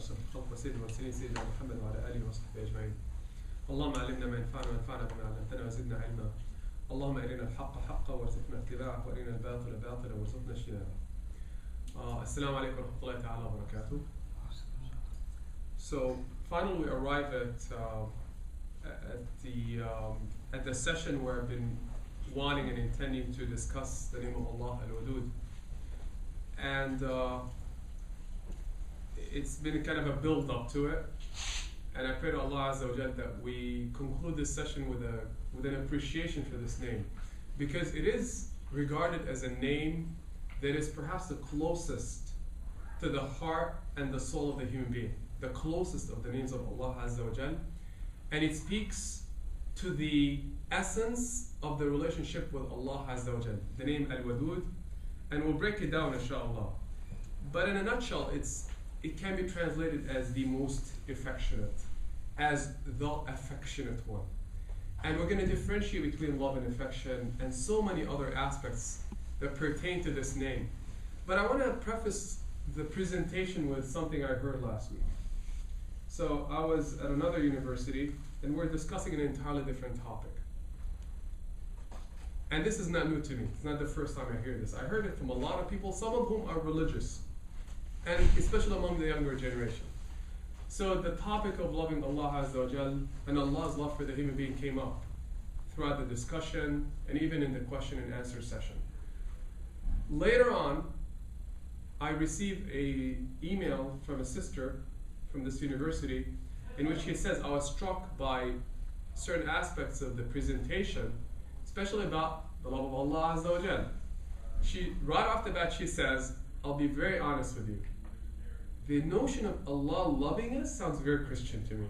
أشرف الخلق وسيد المرسلين سيدنا محمد وعلى آله وصحبه أجمعين. اللهم علمنا ما ينفعنا وانفعنا بما علمتنا وزدنا علما. اللهم أرنا الحق حقا وارزقنا اتباعه وأرنا الباطل باطلا وارزقنا اجتنابه. Assalamu alaikum wa rahmatullahi ta'ala wa barakatuh. So finally we arrive at the session where I've been wanting and intending to discuss the name of Allah al-Wadud. And it's been kind of a build up to it. And I pray to Allah Azza wa Jal that we conclude this session with an appreciation for this name. Because it is regarded as a name that is perhaps the closest to the heart and the soul of the human being. The closest of the names of Allah Azza wa Jal. And it speaks to the essence of the relationship with Allah Azza wa Jal. The name Al-Wadud. And we'll break it down inshallah. But in a nutshell, it can be translated as the most affectionate, as the affectionate one. And we're going to differentiate between love and affection and so many other aspects that pertain to this name. But I want to preface the presentation with something I heard last week. So I was at another university and we're discussing an entirely different topic. And this is not new to me. It's not the first time I hear this. I heard it from a lot of people, some of whom are religious, and especially among the younger generation. So the topic of loving Allah Azza wa Jal and Allah's love for the human being came up throughout the discussion and even in the question and answer session. Later on, I received an email from a sister from this university in which she says, I was struck by certain aspects of the presentation, especially about the love of Allah Azza wa Jal. Right off the bat, she says, I'll be very honest with you. The notion of Allah loving us sounds very Christian to me.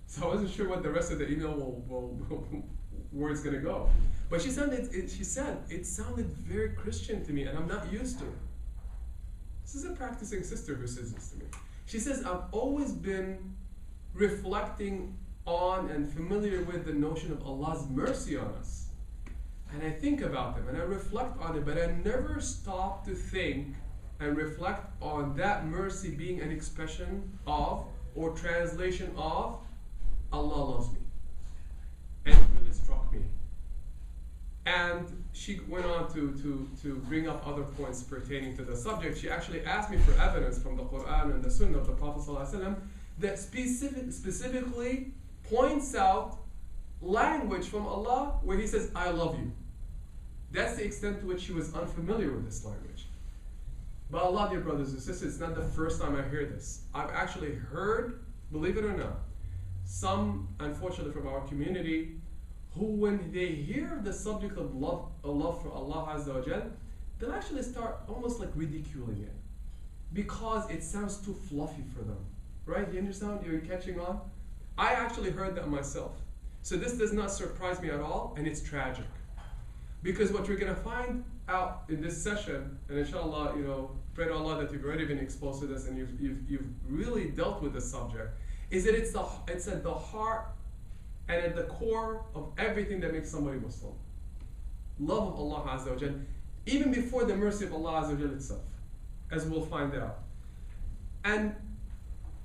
So I wasn't sure what the rest of the email where it's going to go. But she said it sounded very Christian to me, and I'm not used to it. This is a practicing sister who says this to me. She says, I've always been reflecting on and familiar with the notion of Allah's mercy on us. And I think about them, and I reflect on it, but I never stop to think and reflect on that mercy being an expression of or translation of Allah loves me. And it really struck me. And she went on to bring up other points pertaining to the subject. She actually asked me for evidence from the Quran and the Sunnah of the Prophet ﷺ that specifically points out language from Allah where He says, I love you. That's the extent to which she was unfamiliar with this language. But Allah, dear brothers and sisters, it's not the first time I hear this. I've actually heard, believe it or not, some, unfortunately from our community, who when they hear the subject of love for Allah Azza wa Jal, they'll actually start almost like ridiculing it. Because it sounds too fluffy for them. Right? You understand? You're catching on? I actually heard that myself. So this does not surprise me at all, and it's tragic. Because what you're going to find out in this session, and inshallah, pray to Allah that you've already been exposed to this and you've really dealt with the subject, is that it's at the heart and at the core of everything that makes somebody Muslim. Love of Allah Azza wa Jal, even before the mercy of Allah Azza wa Jal itself, as we'll find out. And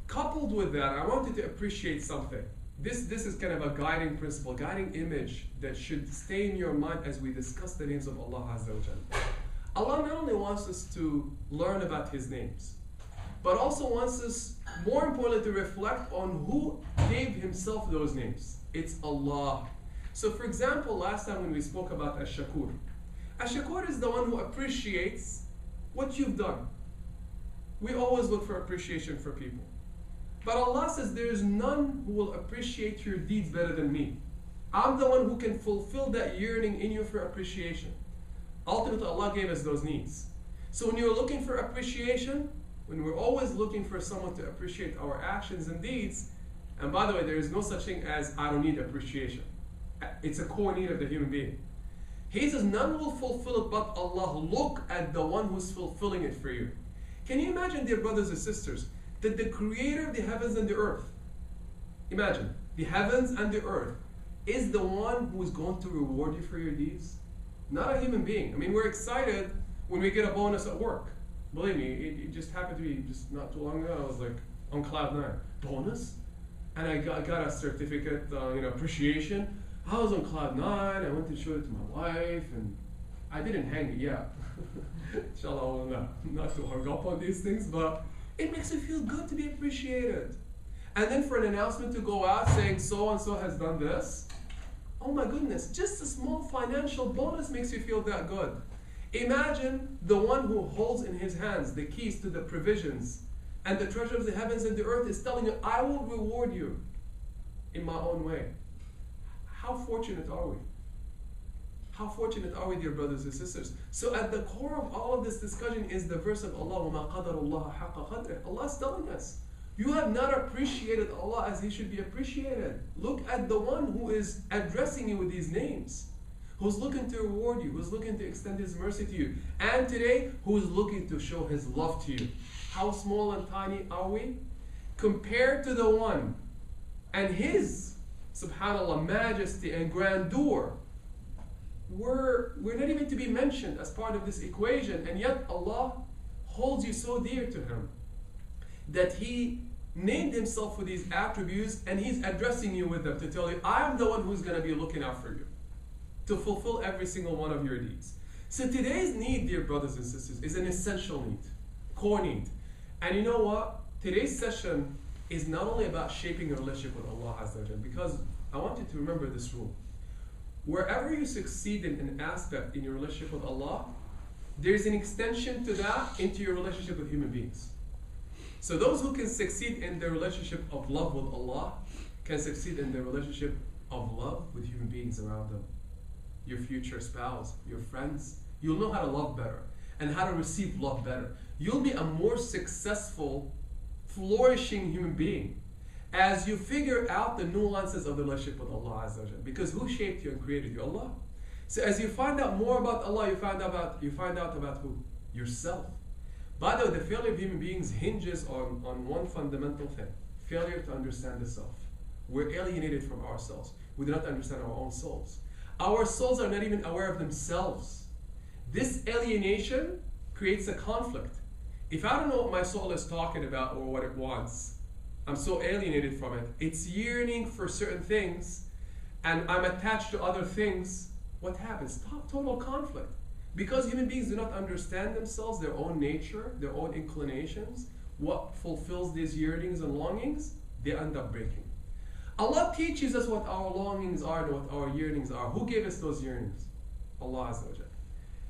coupled with that, I wanted to appreciate something. This is kind of a guiding principle, guiding image that should stay in your mind as we discuss the names of Allah Azza wa Jal. Allah not only wants us to learn about His names, but also wants us, more importantly, to reflect on who gave Himself those names. It's Allah. So for example, last time when we spoke about Ash-Shakur, Ash-Shakur is the one who appreciates what you've done. We always look for appreciation for people. But Allah says there is none who will appreciate your deeds better than me. I'm the one who can fulfill that yearning in you for appreciation. Ultimately, Allah gave us those needs. So when you're looking for appreciation, when we're always looking for someone to appreciate our actions and deeds, and by the way, there is no such thing as I don't need appreciation. It's a core need of the human being. He says none will fulfill it but Allah. Look at the one who's fulfilling it for you. Can you imagine, dear brothers and sisters, that the creator of the heavens and the earth, imagine, the heavens and the earth, is the one who is going to reward you for your deeds? Not a human being. I mean, we're excited when we get a bonus at work. Believe me, it just happened to me just not too long ago. I was like, on cloud nine. Bonus? And I got a certificate, appreciation. I was on cloud nine. I went to show it to my wife, and I didn't hang it yet. Inshallah, not too hung up on these things, but it makes you feel good to be appreciated. And then for an announcement to go out saying so and so has done this, oh my goodness, just a small financial bonus makes you feel that good. Imagine the one who holds in his hands the keys to the provisions and the treasure of the heavens and the earth is telling you, I will reward you in my own way. How fortunate are we? How fortunate are we, dear brothers and sisters? So at the core of all of this discussion is the verse of Allah, وَمَا قَدَرُ اللَّهَ حَقَّ قَدْرِهِ. Allah is telling us, you have not appreciated Allah as He should be appreciated. Look at the one who is addressing you with these names, who's looking to reward you, who's looking to extend His mercy to you, and today, who is looking to show His love to you. How small and tiny are we? Compared to the one and His, subhanAllah, majesty and grandeur, we're not even to be mentioned as part of this equation, and yet Allah holds you so dear to Him that He named Himself with these attributes, and He's addressing you with them to tell you, I'm the one who's going to be looking out for you to fulfill every single one of your needs. So today's need, dear brothers and sisters, is an essential need, core need. And you know what? Today's session is not only about shaping a relationship with Allah Azza wa Jal, because I want you to remember this rule. Wherever you succeed in an aspect in your relationship with Allah, there's an extension to that into your relationship with human beings. So those who can succeed in their relationship of love with Allah can succeed in their relationship of love with human beings around them. Your future spouse, your friends. You'll know how to love better and how to receive love better. You'll be a more successful, flourishing human being as you figure out the nuances of the relationship with Allah Azza wa Jal. Because who shaped you and created you? Allah. So as you find out more about Allah, you find out about who? Yourself. By the way, the failure of human beings hinges on one fundamental thing: failure to understand the self. We're alienated from ourselves. We do not understand our own souls. Our souls are not even aware of themselves. This alienation creates a conflict. If I don't know what my soul is talking about or what it wants, I'm so alienated from it. It's yearning for certain things, and I'm attached to other things. What happens? Total conflict. Because human beings do not understand themselves, their own nature, their own inclinations, what fulfills these yearnings and longings, they end up breaking. Allah teaches us what our longings are and what our yearnings are. Who gave us those yearnings? Allah Azza wa Jal.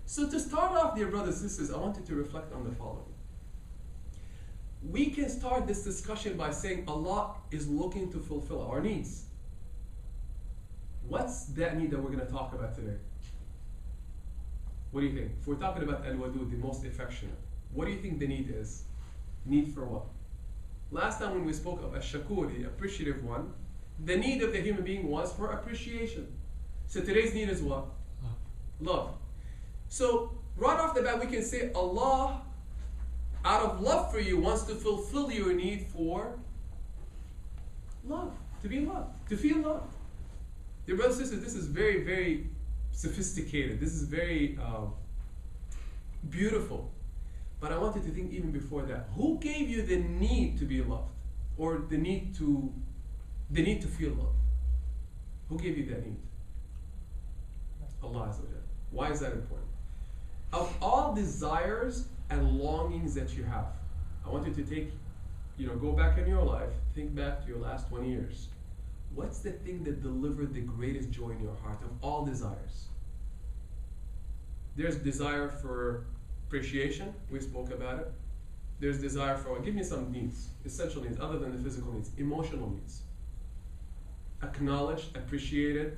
So to start off, dear brothers and sisters, I want you to reflect on the following. We can start this discussion by saying Allah is looking to fulfill our needs. What's that need that we're going to talk about today? What do you think? If we're talking about Al-Wadud, the most affectionate, what do you think the need is? Need for what? Last time when we spoke of Ash-Shakur, the appreciative one, the need of the human being was for appreciation. So today's need is what? Love. So right off the bat we can say Allah, out of love for you, wants to fulfill your need for love, to be loved, to feel loved. Dear brothers and sisters, this is very, very sophisticated. This is very beautiful. But I want you to think even before that. Who gave you the need to be loved? Or the need to feel love? Who gave you that need? Allah Azza wa Jal. Why is that important? Of all desires and longings that you have, I want you to take, go back in your life, think back to your last 20 years. What's the thing that delivered the greatest joy in your heart of all desires? There's desire for appreciation, we spoke about it. There's desire for, give me some needs, essential needs, other than the physical needs, emotional needs. Acknowledged, appreciated,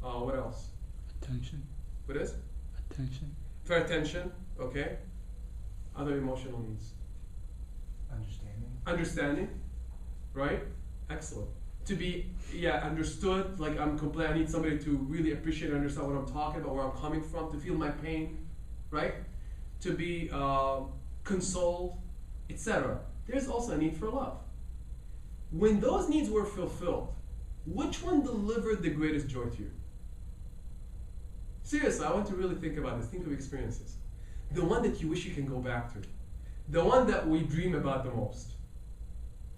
what else? Attention. What is? Attention. For attention, okay. Other emotional needs. Understanding, right? Excellent. To be, understood, like I need somebody to really appreciate and understand what I'm talking about, where I'm coming from, to feel my pain, right? To be consoled, etc. There's also a need for love. When those needs were fulfilled, which one delivered the greatest joy to you? Seriously, I want to really think about this. Think of experiences. The one that you wish you can go back to. The one that we dream about the most.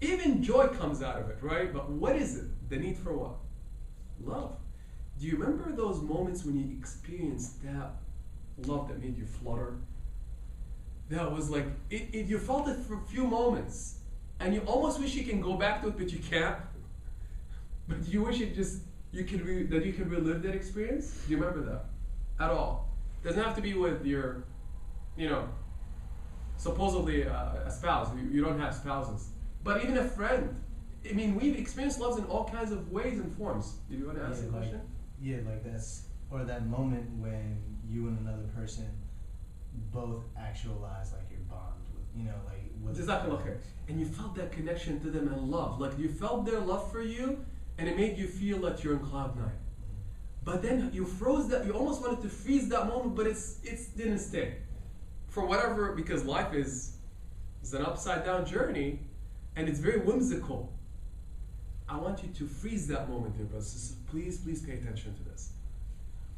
Even joy comes out of it, right? But what is it? The need for what? Love. Do you remember those moments when you experienced that love that made you flutter? That was like, you felt it for a few moments, and you almost wish you can go back to it, but you can't. But you wish you could relive that experience. Do you remember that at all? Doesn't have to be with your, supposedly a spouse. You don't have spouses, but even a friend. I mean, we've experienced loves in all kinds of ways and forms. Did you want to ask a question? Yeah, like or that moment when you and another person both actualize like your bond with, Jazakallah. And you felt that connection to them and love. Like you felt their love for you, and it made you feel that you're in cloud nine. But then you froze that. You almost wanted to freeze that moment, but it didn't stay. For whatever, because life is an upside down journey, and it's very whimsical. I want you to freeze that moment, dear brothers. Please pay attention to this.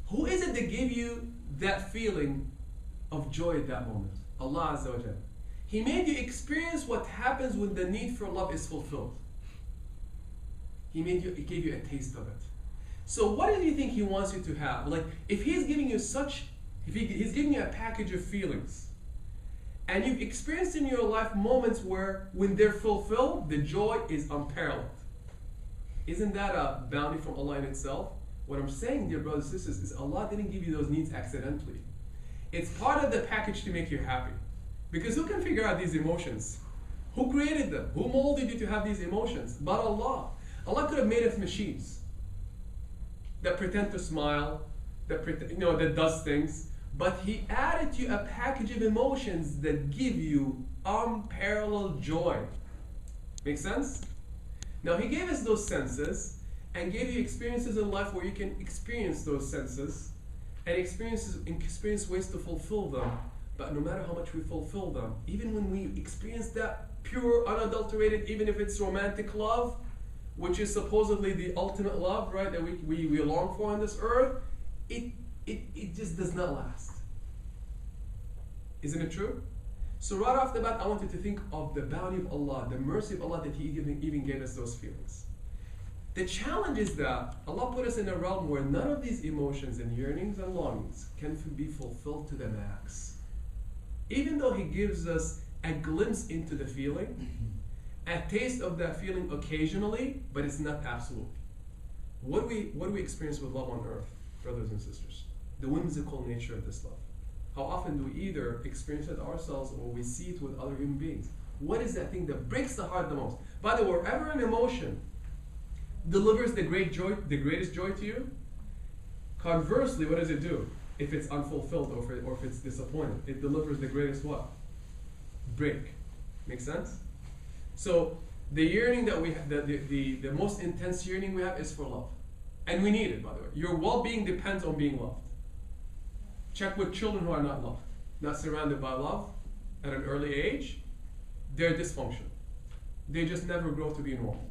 Who is it that gave you that feeling of joy at that moment? Allah Azza wa Jalla. He made you experience what happens when the need for love is fulfilled. He gave you a taste of it. So what do you think He wants you to have? Like, if He's giving you He's giving you a package of feelings, and you've experienced in your life moments where, when they're fulfilled, the joy is unparalleled. Isn't that a bounty from Allah in itself? What I'm saying, dear brothers and sisters, is Allah didn't give you those needs accidentally. It's part of the package to make you happy. Because who can figure out these emotions? Who created them? Who molded you to have these emotions? But Allah. Allah could have made us machines that pretend to smile, that does things, but He added to you a package of emotions that give you unparalleled joy. Make sense? Now He gave us those senses and gave you experiences in life where you can experience those senses and experience ways to fulfill them. But no matter how much we fulfill them, even when we experience that pure, unadulterated, even if it's romantic love, which is supposedly the ultimate love, right, that we long for on this earth, it just does not last. Isn't it true? So right off the bat, I want you to think of the bounty of Allah, the mercy of Allah, that He even gave us those feelings. The challenge is that Allah put us in a realm where none of these emotions and yearnings and longings can be fulfilled to the max. Even though He gives us a glimpse into the feeling, a taste of that feeling occasionally, but it's not absolute. What do we experience with love on earth, brothers and sisters? The whimsical nature of this love. How often do we either experience it ourselves or we see it with other human beings? What is that thing that breaks the heart the most? By the way, wherever an emotion delivers the greatest joy to you, conversely, what does it do? If it's unfulfilled or if it's disappointed, it delivers the greatest what? Break. Make sense? So the yearning that we have, the most intense yearning we have is for love. And we need it, by the way. Your well-being depends on being loved. Check with children who are not loved, not surrounded by love at an early age. They're dysfunctional. They just never grow to be normal.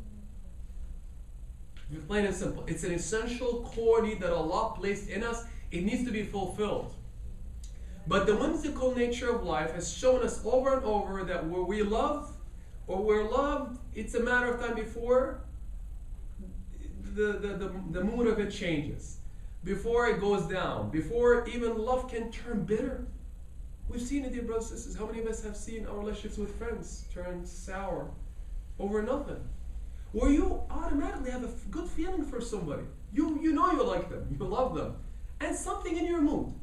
Plain and simple. It's an essential core need that Allah placed in us. It needs to be fulfilled. But the whimsical nature of life has shown us over and over that where we love or we're loved, it's a matter of time before the mood of it changes, before it goes down, before even love can turn bitter. We've seen it, dear brothers and sisters. How many of us have seen our relationships with friends turn sour over nothing? Where you automatically have a good feeling for somebody. You know you like them, you love them. And something in your mood,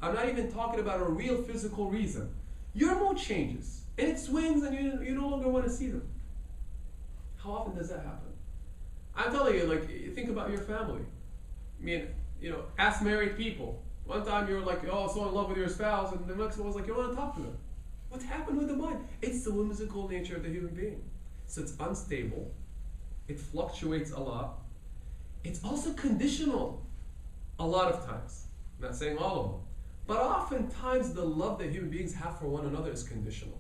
I'm not even talking about a real physical reason. Your mood changes, and it swings, and you no longer want to see them. How often does that happen? I'm telling you, like, think about your family. I mean, ask married people. One time you were like, oh, so in love with your spouse, and the next one was like, you want to talk to them. What happened with the mind? It's the whimsical nature of the human being. So it's unstable. It fluctuates a lot. It's also conditional a lot of times. I'm not saying all of them. But oftentimes the love that human beings have for one another is conditional.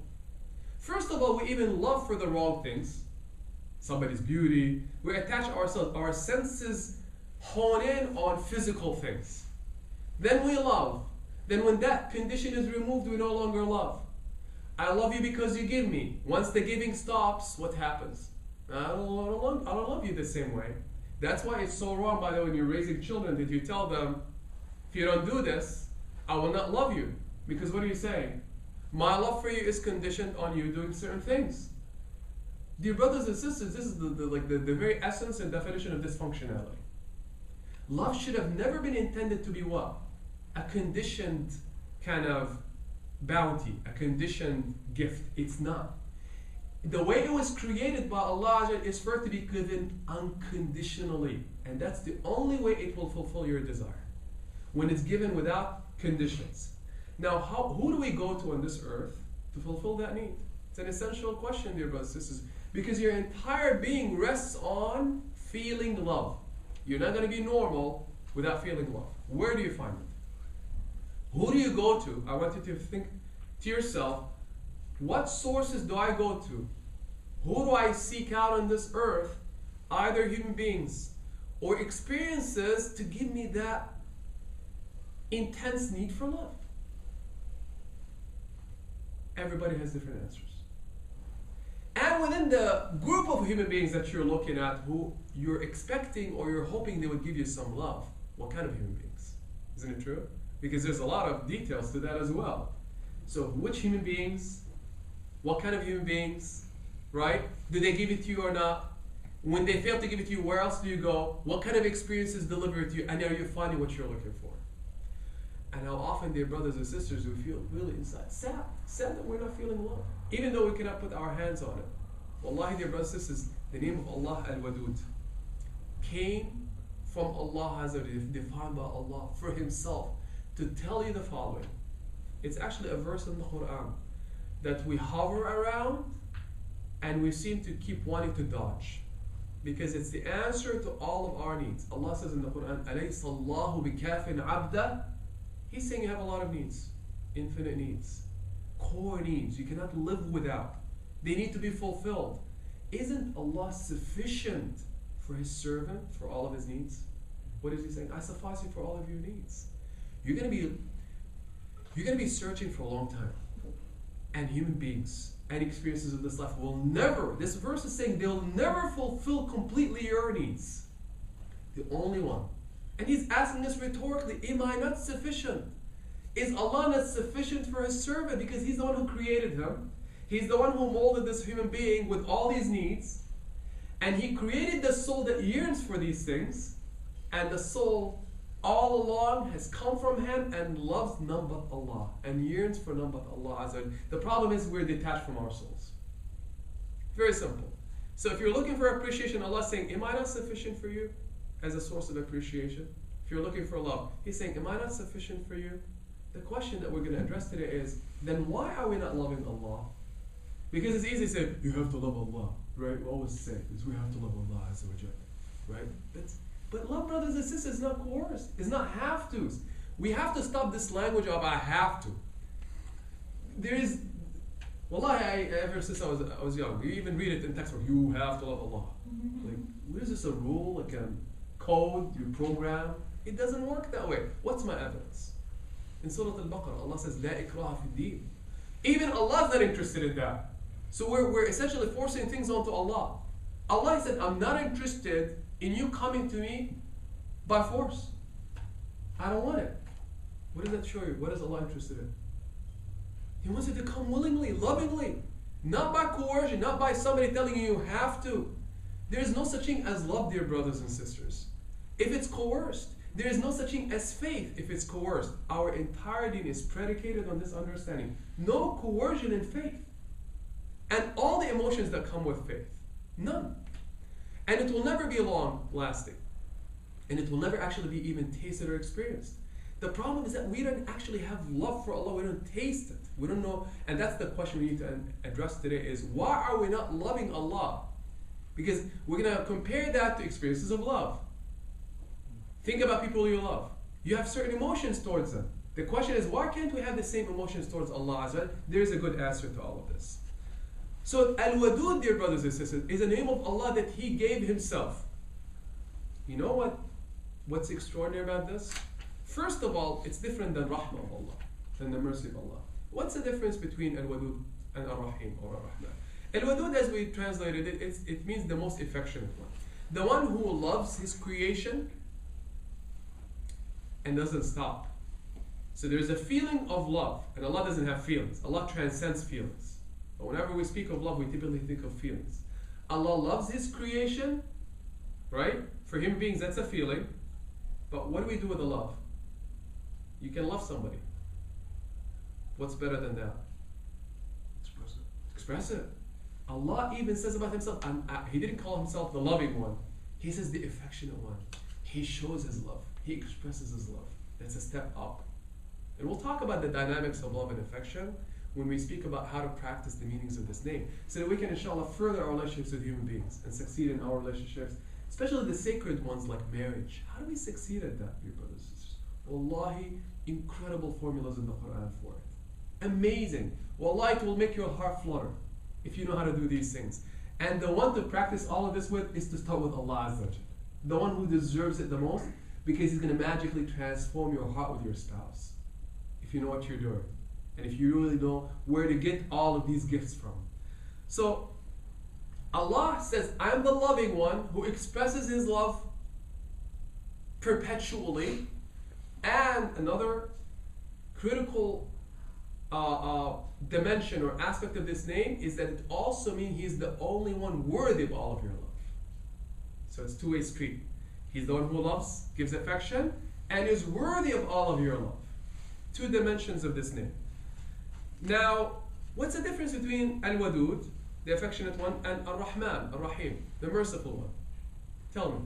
First of all, we even love for the wrong things. Somebody's beauty. We attach ourselves, our senses hone in on physical things. Then we love. Then when that condition is removed, we no longer love. I love you because you give me. Once the giving stops, what happens? I don't love you the same way. That's why it's so wrong, by the way, when you're raising children, that you tell them, if you don't do this, I will not love you. Because what are you saying? My love for you is conditioned on you doing certain things. Dear brothers and sisters, this is the very essence and definition of dysfunctionality. Love should have never been intended to be what? A conditioned kind of bounty, a conditioned gift. It's not. The way it was created by Allah is for it to be given unconditionally. And that's the only way it will fulfill your desire. When it's given without conditions. Now, who do we go to on this earth to fulfill that need? It's an essential question, dear brothers and sisters. Because your entire being rests on feeling love. You're not going to be normal without feeling love. Where do you find it? Who do you go to? I want you to think to yourself, what sources do I go to? Who do I seek out on this earth, either human beings or experiences, to give me that intense need for love? Everybody has different answers. And within the group of human beings that you're looking at, who you're expecting or you're hoping they would give you some love, what kind of human beings? Isn't it true? Because there's a lot of details to that as well. So which human beings? What kind of human beings? Right? Do they give it to you or not? When they fail to give it to you, where else do you go? What kind of experiences deliver it to you? And are you finding what you're looking for? And how often, dear brothers and sisters, we feel really inside sad that we're not feeling love, even though we cannot put our hands on it. Wallahi, dear brothers and sisters, the name of Allah Al-Wadud came from Allah, defined by Allah for Himself, to tell you the following. It's actually a verse in the Quran that we hover around and we seem to keep wanting to dodge, because it's the answer to all of our needs. Allah says in the Quran, أَلَيْسَ اللَّهُ بِكَافٍ عَبْدًا. He's saying you have a lot of needs, infinite needs, core needs you cannot live without. They need to be fulfilled. Isn't Allah sufficient for His servant for all of his needs? What is He saying? I suffice you for all of your needs. You're going to be searching for a long time. And human beings and experiences of this life will never, this verse is saying, they'll never fulfill completely your needs. The only one. And He's asking us rhetorically, am I not sufficient? Is Allah not sufficient for His servant? Because He's the one who created him. He's the one who molded this human being with all these needs. And He created the soul that yearns for these things. And the soul all along has come from Him and loves none but Allah. And yearns for none but Allah. The problem is we're detached from our souls. Very simple. So if you're looking for appreciation, Allah's saying, am I not sufficient for you? As a source of appreciation. If you're looking for love, He's saying, am I not sufficient for you? The question that we're going to address today is, then why are we not loving Allah? Because it's easy to say, you have to love Allah, right? We always say is we have to love Allah Azza wa Jalla, right? But love, brothers and sisters, is not coerced. It's not have to's. We have to stop this language of I have to. There is, wallahi, ever since I was young, you even read it in textbook, you have to love Allah. Like, what is this, a rule, like a code, you program? It doesn't work that way. What's my evidence? In Surah Al-Baqarah, Allah says, لا إكراه في الدين. Even Allah's not interested in that. So we're essentially forcing things onto Allah. Allah said, I'm not interested in you coming to me by force. I don't want it. What does that show you? What is Allah interested in? He wants you to come willingly, lovingly. Not by coercion, not by somebody telling you you have to. There is no such thing as love, dear brothers and sisters, if it's coerced. There is no such thing as faith if it's coerced. Our entire deen is predicated on this understanding. No coercion in faith. And all the emotions that come with faith. None. And it will never be long lasting. And it will never actually be even tasted or experienced. The problem is that we don't actually have love for Allah. We don't taste it. We don't know. And that's the question we need to address today is, why are we not loving Allah? Because we're going to compare that to experiences of love. Think about people you love. You have certain emotions towards them. The question is, why can't we have the same emotions towards Allah Azza wa Jalla? There's a good answer to all of this. So Al-Wadud, dear brothers and sisters, is a name of Allah that He gave Himself. You know what's extraordinary about this? First of all, it's different than Rahmah of Allah, than the mercy of Allah. What's the difference between Al-Wadud and Ar-Rahim or Ar-Rahman. Al-Wadud, as we translated it, it means the most affectionate one. The one who loves his creation and doesn't stop. So there's a feeling of love, and Allah doesn't have feelings. Allah transcends feelings. But whenever we speak of love, we typically think of feelings. Allah loves his creation, right? For human beings, that's a feeling. But what do we do with the love? You can love somebody. What's better than that? Express it. Express it. Allah even says about himself, he didn't call himself the loving one. He says the affectionate one. He shows his love. He expresses his love. That's a step up. And we'll talk about the dynamics of love and affection when we speak about how to practice the meanings of this name, so that we can, inshallah, further our relationships with human beings and succeed in our relationships, especially the sacred ones like marriage. How do we succeed at that, dear brothers and sisters? Wallahi, incredible formulas in the Quran for it. Amazing. Wallahi, it will make your heart flutter if you know how to do these things. And the one to practice all of this with is to start with Allah Azza wa Jal, the one who deserves it the most, because He's going to magically transform your heart with your spouse if you know what you're doing, and if you really know where to get all of these gifts from. So Allah says, I'm the loving one who expresses His love perpetually. And another critical dimension or aspect of this name is that it also means He's the only one worthy of all of your love. So it's two-way street. He's the one who loves, gives affection, and is worthy of all of your love. Two dimensions of this name. Now, what's the difference between Al-Wadud, the affectionate one, and Ar-Rahman, Ar-Rahim, the merciful one? Tell me.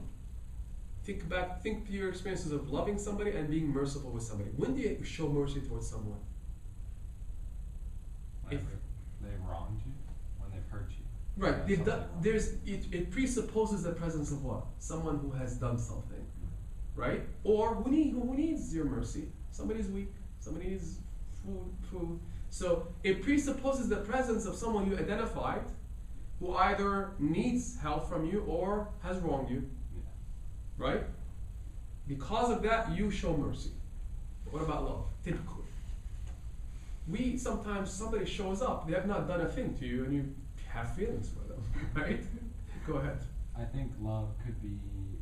Think to your experiences of loving somebody and being merciful with somebody. When do you show mercy towards someone? If they've wronged you, when they've hurt you. Right. It presupposes the presence of what? Someone who has done something, right? Or who needs your mercy? Somebody's weak. Somebody needs food. So it presupposes the presence of someone you identified, who either needs help from you or has wronged you, right? Because of that, you show mercy. What about love? Typically, sometimes somebody shows up, they have not done a thing to you, and you have feelings for them, right? Go ahead. I think love could be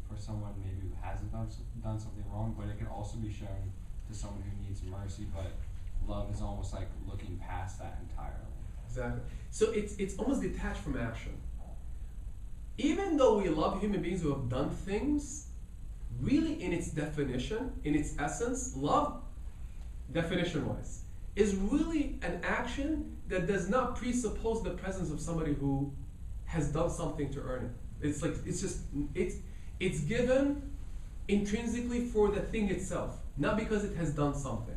for someone maybe who hasn't done something wrong, but it can also be shown to someone who needs mercy. But love is almost like looking past that entirely. Exactly. So it's almost detached from action. Even though we love human beings who have done things, really in its definition, in its essence, love, definition-wise, is really an action that does not presuppose the presence of somebody who has done something to earn it. It's given intrinsically for the thing itself, not because it has done something.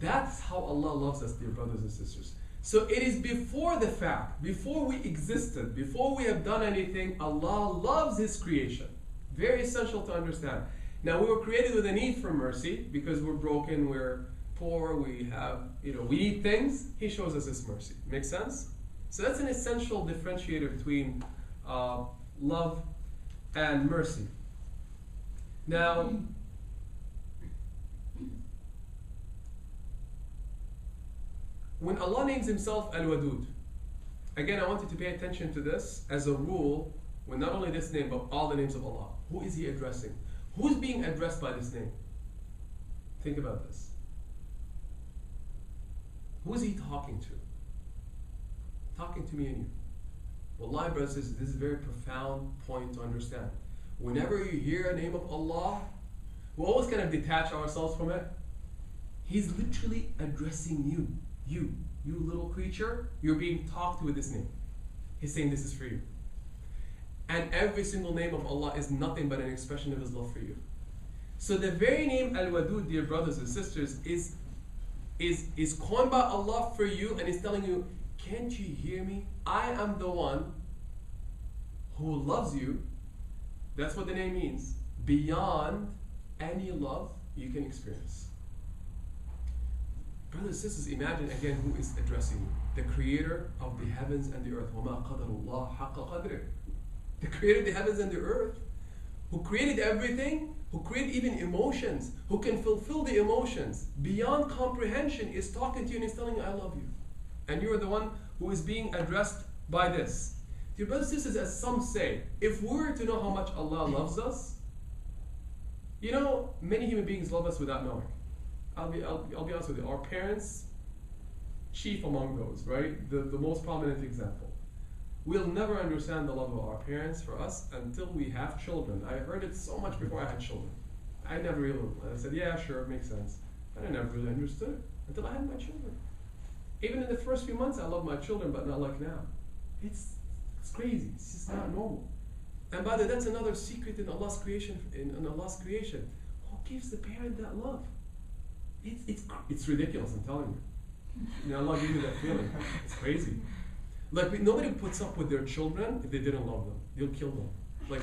That's how Allah loves us, dear brothers and sisters. So it is before the fact, before we existed, before we have done anything, Allah loves His creation. Very essential to understand. Now, we were created with a need for mercy because we're broken, we're poor, we need things. He shows us His mercy. Make sense? So that's an essential differentiator between love and mercy. Now, when Allah names Himself Al-Wadud, again, I want you to pay attention to this as a rule, with not only this name, but all the names of Allah. Who is He addressing? Who's being addressed by this name? Think about this. Who is He talking to? Talking to me and you. Wallahi, brothers and sisters, this is a very profound point to understand. Whenever you hear a name of Allah, we always kind of detach ourselves from it. He's literally addressing you. You little creature, you're being talked to with this name. He's saying this is for you. And every single name of Allah is nothing but an expression of His love for you. So the very name Al-Wadud, dear brothers and sisters, is coined by Allah for you, and is telling you, can't you hear me? I am the one who loves you. That's what the name means. Beyond any love you can experience. Brothers and sisters, imagine again who is addressing you. The creator of the heavens and the earth. وَمَا قَدَرُ اللَّهَ حَقَّ قَدْرِهِ. The creator of the heavens and the earth, who created everything, who created even emotions, who can fulfill the emotions beyond comprehension, is talking to you and is telling you, I love you. and you're the one who is being addressed by this. Dear brothers and sisters, as some say, if we were to know how much Allah loves us, you know, many human beings love us without knowing. I'll be honest with you. Our parents, chief among those, right? The most prominent example. We'll never understand the love of our parents for us until we have children. I heard it so much before I had children. I never really, I said, yeah, sure, it makes sense. But I never really understood it until I had my children. Even in the first few months, I loved my children, but not like now. It's crazy. It's just not normal. And by the way, that's another secret in Allah's creation. In Allah's creation, who gives the parent that love? It's ridiculous. I'm telling you. You know, Allah gives you that feeling. It's crazy. Like nobody puts up with their children if they didn't love them. They'll kill them. Like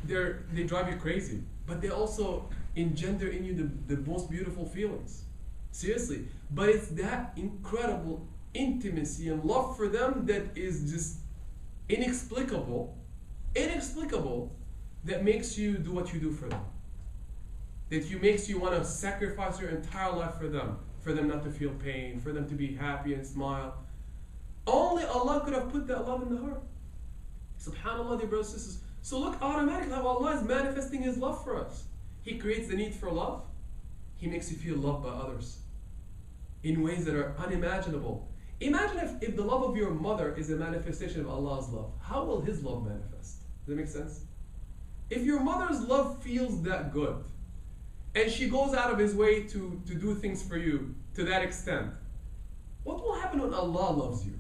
they drive you crazy. But they also engender in you the most beautiful feelings. Seriously. But it's that incredible intimacy and love for them that is just inexplicable, that makes you do what you do for them. That makes you want to sacrifice your entire life for them not to feel pain, for them to be happy and smile. Only Allah could have put that love in the heart. SubhanAllah, dear brothers and sisters. So look automatically how Allah is manifesting His love for us. He creates the need for love. He makes you feel loved by others in ways that are unimaginable. Imagine if the love of your mother is a manifestation of Allah's love. How will His love manifest? Does that make sense? If your mother's love feels that good, and she goes out of His way to do things for you to that extent, what will happen when Allah loves you?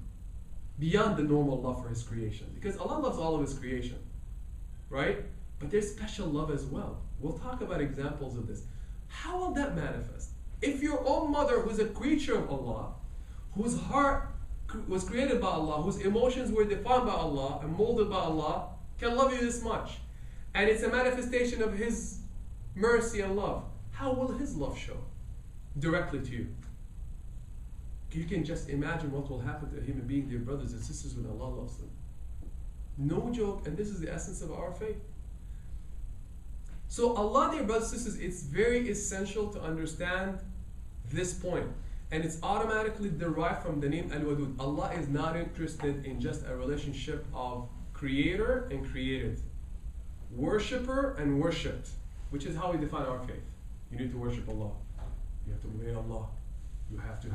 Beyond the normal love for His creation. Because Allah loves all of His creation. Right? But there's special love as well. We'll talk about examples of this. How will that manifest? If your own mother, who's a creature of Allah, whose heart was created by Allah, whose emotions were defined by Allah and molded by Allah, can love you this much, and it's a manifestation of His mercy and love, how will His love show directly to you? You can just imagine what will happen to a human being, dear brothers and sisters, when Allah loves them. No joke, and this is the essence of our faith. So Allah, dear brothers and sisters, it's very essential to understand this point. And it's automatically derived from the name Al-Wadud. Allah is not interested in just a relationship of creator and created, worshipper and worshipped, which is how we define our faith. You need to worship Allah. You have to obey Allah. You have to.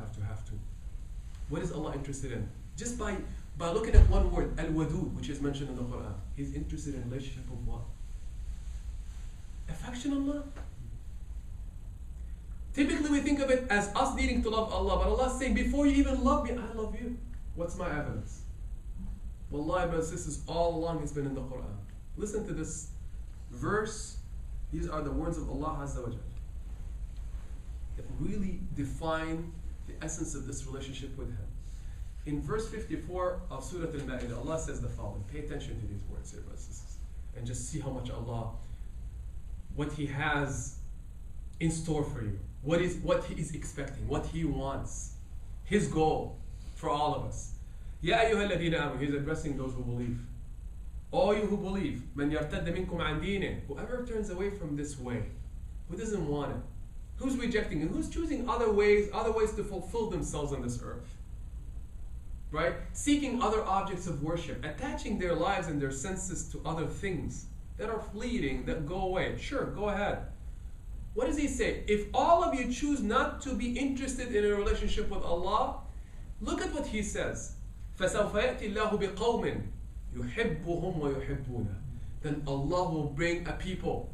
What is Allah interested in? Just by looking at one word, Al-Wadud, which is mentioned in the Quran, He's interested in relationship of what? Affection Allah. Typically we think of it as us needing to love Allah, but Allah is saying, before you even love me, I love you. What's my evidence? Wallahi, brothers and sisters, all along it's been in the Quran. Listen to this verse. These are the words of Allah Azza wa Jal that really define the essence of this relationship with Him. In verse 54 of Surah Al-Ma'idah, Allah says the following. Pay attention to these words here, brothers and sisters, and just see how much Allah, what He has in store for you. What He is expecting, what He wants, His goal for all of us. Ya ayyuha alladhina amanu, He's addressing those who believe. All you who believe, man yartadda minkum an deenih, whoever turns away from this way, who doesn't want it, who's rejecting it, who's choosing other ways to fulfill themselves on this earth, right? Seeking other objects of worship, attaching their lives and their senses to other things that are fleeting, that go away. Sure, go ahead. What does He say? If all of you choose not to be interested in a relationship with Allah, look at what He says. فَسَوْفَ يَأْتِ اللَّهُ بِقَوْمٍ يُحِبُّهُمْ وَيُحِبُّونَ. Then Allah will bring a people.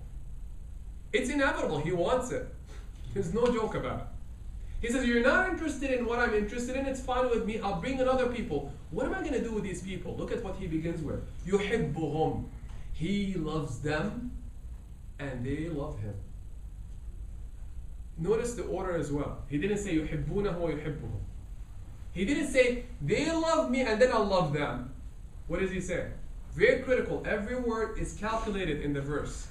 It's inevitable. He wants it. There's no joke about it. He says, you're not interested in what I'm interested in, it's fine with me. I'll bring another people. What am I going to do with these people? Look at what He begins with. يُحِبُّهُمْ. He loves them and they love Him. Notice the order as well. He didn't say يُحِبُّونَهُ وَيُحِبُّهُمْ. He didn't say they love me and then I'll love them. What does He say? Very critical. Every word is calculated in the verse,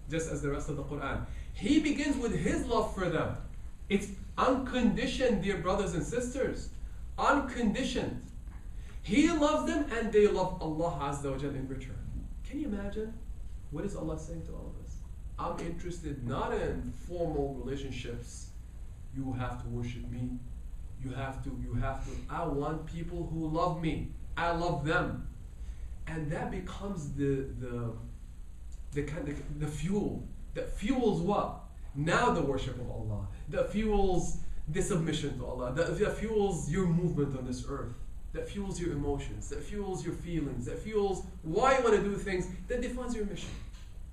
just as the rest of the Quran. He begins with His love for them. It's unconditioned, dear brothers and sisters. Unconditioned. He loves them and they love Allah Azza wa Jal in return. Can you imagine? What is Allah saying to all of us? I'm interested not in formal relationships. You have to worship me. You have to. I want people who love me. I love them. And that becomes the fuel that fuels what? Now the worship of Allah. That fuels the submission to Allah. That fuels your movement on this earth. That fuels your emotions. That fuels your feelings. That fuels why you want to do things. That defines your mission.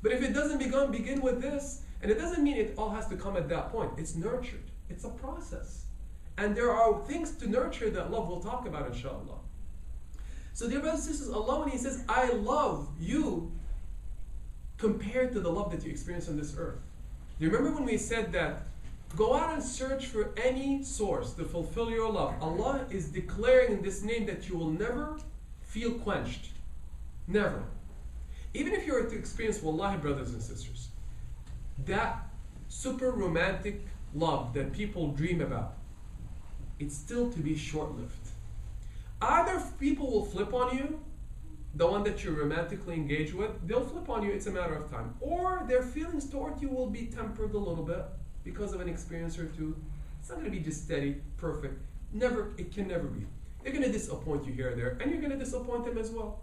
But if it doesn't begin with this, and it doesn't mean it all has to come at that point. It's nurtured. It's a process. And there are things to nurture that love we'll talk about, inshallah. So dear brothers and sisters, Allah, when He says, I love you, compared to the love that you experience on this earth. Do you remember when we said that go out and search for any source to fulfill your love? Allah is declaring in this name that you will never feel quenched. Never. Even if you were to experience, wallahi, brothers and sisters, that super romantic love that people dream about, it's still to be short-lived. Either people will flip on you, the one that you're romantically engaged with, they'll flip on you, it's a matter of time. Or their feelings toward you will be tempered a little bit because of an experience or two. It's not going to be just steady, perfect. Never, it can never be. They're going to disappoint you here or there, and you're going to disappoint them as well.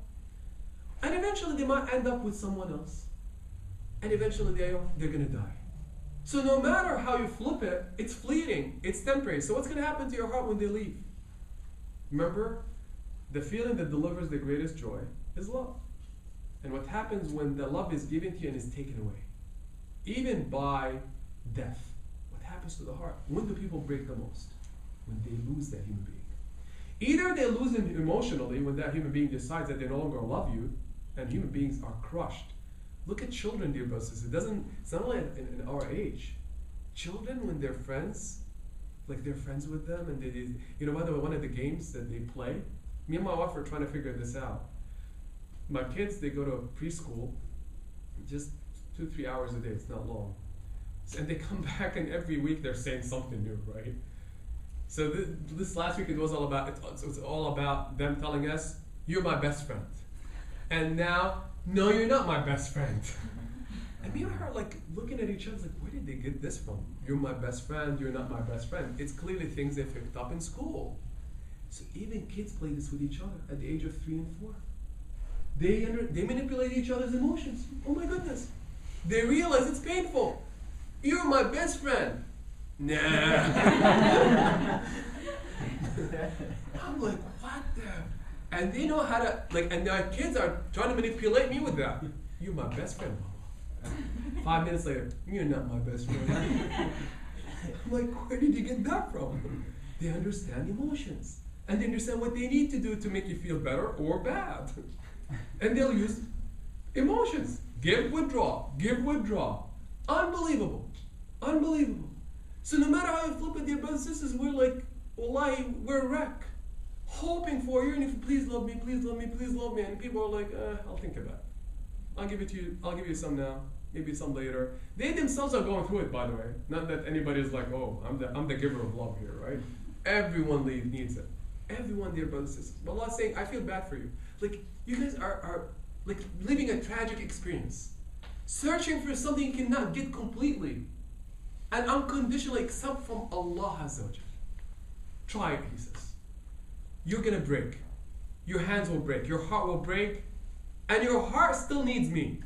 And eventually they might end up with someone else. And eventually they're going to die. So no matter how you flip it, it's fleeting, it's temporary. So what's going to happen to your heart when they leave? Remember, the feeling that delivers the greatest joy is love. And what happens when the love is given to you and is taken away? Even by death. What happens to the heart? When do people break the most? When they lose that human being. Either they lose them emotionally when that human being decides that they no longer love you, and human beings are crushed. Look at children, dear brothers. It's not only in our age. Children, when they're friends, like they're friends with them, and by the way, one of the games that they play, me and my wife are trying to figure this out. My kids, they go to preschool, just 2-3 hours a day, it's not long. And they come back and every week they're saying something new, right? So this last week it was all about them telling us, you're my best friend. And now, no, you're not my best friend. And me and her like looking at each other like, where did they get this from? You're my best friend, you're not my best friend. It's clearly things they picked up in school. So even kids play this with each other at the age of 3 and 4. They manipulate each other's emotions. Oh my goodness. They realize it's painful. You're my best friend. Nah. I'm like, what the? And they know how to, and their kids are trying to manipulate me with that. You're my best friend, Mama. 5 minutes later, you're not my best friend. I'm like, where did you get that from? They understand emotions. And they understand what they need to do to make you feel better or bad. And they'll use emotions. Give, withdraw. Give, withdraw. Unbelievable. Unbelievable. So no matter how you flip it, dear brothers and sisters, we're like, wallahi, we're a wreck. Hoping for you, and if you please love me, please love me, please love me. And people are like, I'll think about it. I'll give it to you. I'll give you some now. Maybe some later. They themselves are going through it, by the way. Not that anybody's like, oh, I'm the giver of love here, right? Everyone needs it. Everyone, dear brothers and sisters. But Allah's saying, I feel bad for you. Like, you guys are like living a tragic experience. Searching for something you cannot get completely and unconditionally except from Allah Azza wa Jal. Try it, He says. You're going to break. Your hands will break. Your heart will break. And your heart still needs me.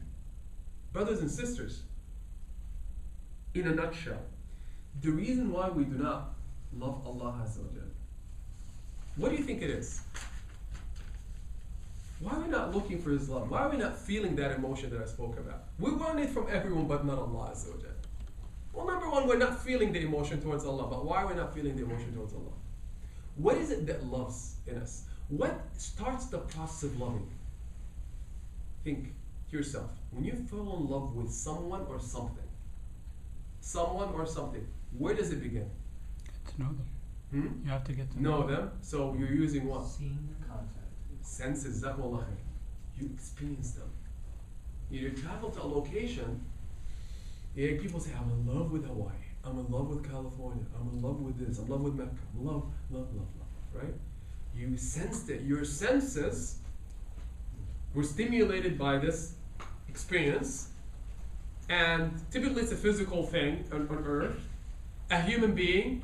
Brothers and sisters, in a nutshell, the reason why we do not love Allah Azza wa Jal, what do you think it is? Why are we not looking for His love? Why are we not feeling that emotion that I spoke about? We want it from everyone but not Allah Azza wa Jal. Well, number one, we're not feeling the emotion towards Allah, but why are we not feeling the emotion towards Allah? What is it that loves in us? What starts the process of loving? Think to yourself. When you fall in love with someone or something, where does it begin? Get to know them. You have to get to know them. So you're using what? Seeing the contact. Senses. You experience them. You travel to a location. Yeah, people say, I'm in love with Hawaii. I'm in love with California. I'm in love with this. I'm in love with Mecca. Love, right? You sensed it. Your senses were stimulated by this experience. And typically it's a physical thing on earth. A human being,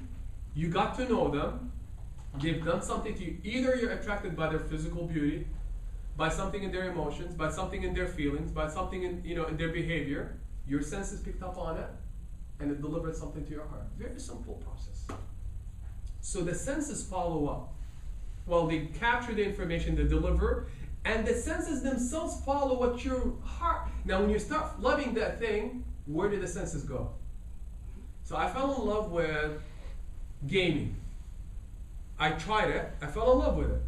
you got to know them. They've done something to you. Either you're attracted by their physical beauty, by something in their emotions, by something in their feelings, by something in in their behavior. Your senses picked up on it, and it delivered something to your heart. Very simple process. So the senses follow up. Well, they capture the information, they deliver, and the senses themselves follow what your heart. Now, when you start loving that thing, where do the senses go? So I fell in love with gaming. I tried it. I fell in love with it.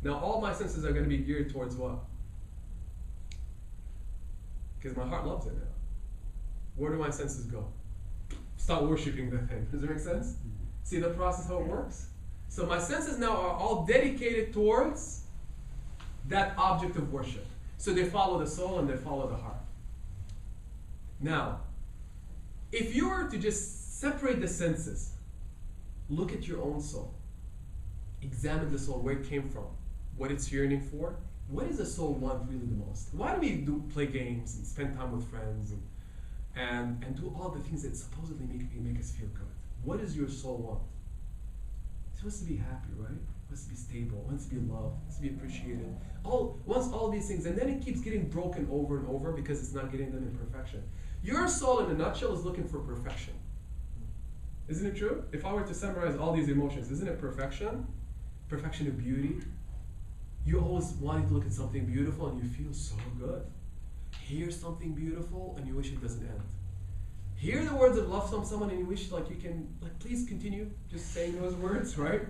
Now all my senses are going to be geared towards what? Because my heart loves it now. Where do my senses go? Start worshiping that thing. Does that make sense? See the process, how it works? So my senses now are all dedicated towards that object of worship. So they follow the soul and they follow the heart. Now, if you were to just separate the senses, look at your own soul. Examine the soul, where it came from, what it's yearning for. What does the soul want really the most? Why do we play games and spend time with friends and do all the things that supposedly make us feel good? What does your soul want? It wants to be happy, right? It wants to be stable, it wants to be loved, it wants to be appreciated. Wants all these things, and then it keeps getting broken over and over because it's not getting them in perfection. Your soul, in a nutshell, is looking for perfection. Isn't it true? If I were to summarize all these emotions, isn't it perfection? Perfection of beauty. You always wanting to look at something beautiful and you feel so good. Hear something beautiful and you wish it doesn't end. Hear the words of love from someone and you wish you can please continue just saying those words, right?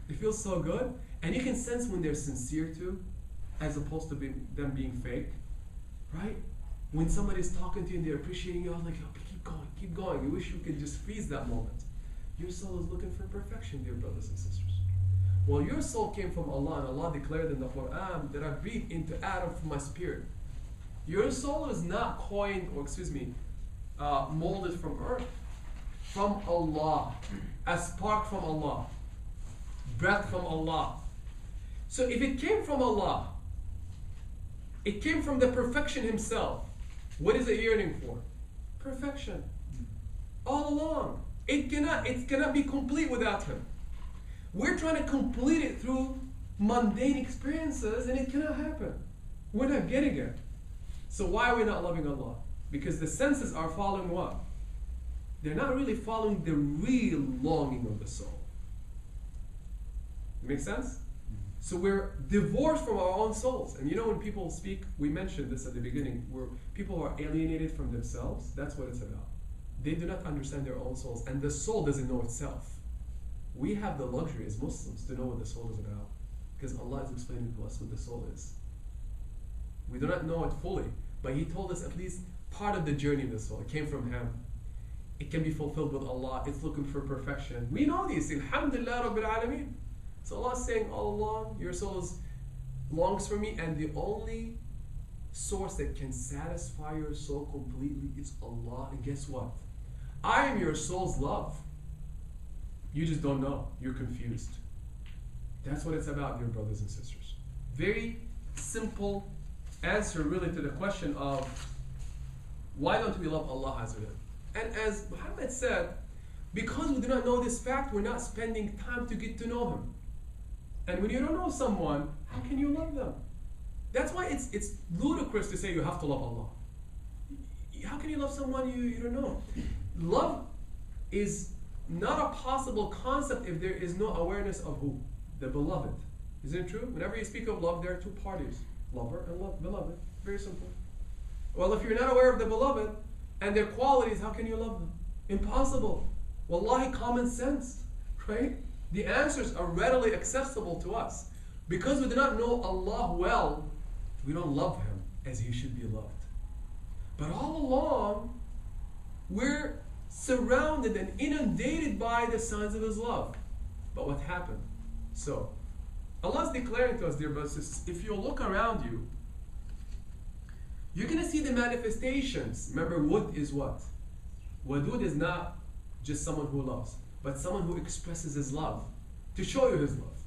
It feels so good. And you can sense when they're sincere too, as opposed to them being fake, right? When somebody's talking to you and they're appreciating you, I was like, okay, keep going. You wish you could just freeze that moment. Your soul is looking for perfection, dear brothers and sisters. Well, your soul came from Allah, and Allah declared in the Quran that I breathe into Adam from my spirit. Your soul is not molded from earth, from Allah, a spark from Allah, breath from Allah. So if it came from Allah, it came from the perfection Himself. What is it yearning for? Perfection. All along. It cannot be complete without Him. We're trying to complete it through mundane experiences, and it cannot happen. We're not getting it. So why are we not loving Allah? Because the senses are following what? They're not really following the real longing of the soul. Make sense? So we're divorced from our own souls. And when people speak, we mentioned this at the beginning, where people are alienated from themselves. That's what it's about. They do not understand their own souls, and the soul doesn't know itself. We have the luxury as Muslims to know what the soul is about, because Allah is explaining to us what the soul is. We do not know it fully, but He told us at least part of the journey of the soul. It came from Him. It can be fulfilled with Allah. It's looking for perfection. We know these things. Alhamdulillah Rabbil Alameen. So Allah is saying all along, your soul longs for me, and the only source that can satisfy your soul completely is Allah. And guess what? I am your soul's love. You just don't know. You're confused. That's what it's about, dear brothers and sisters. Very simple answer really to the question of why don't we love Allah Azza wa Jal? And as Muhammad said, because we do not know this fact, we're not spending time to get to know Him. And when you don't know someone, how can you love them? That's why it's ludicrous to say you have to love Allah. How can you love someone you don't know? Love is not a possible concept if there is no awareness of who? The beloved. Isn't it true? Whenever you speak of love, there are two parties. Lover and beloved. Very simple. Well, if you're not aware of the beloved and their qualities, how can you love them? Impossible. Wallahi, common sense. Right? The answers are readily accessible to us. Because we do not know Allah well, we don't love Him as He should be loved. But all along, we're surrounded and inundated by the signs of His love. But what happened? So, Allah is declaring to us, dear brothers and sisters, if you look around you, you're going to see the manifestations. Remember, wud is what? Wadud is not just someone who loves, but someone who expresses his love to show you his love.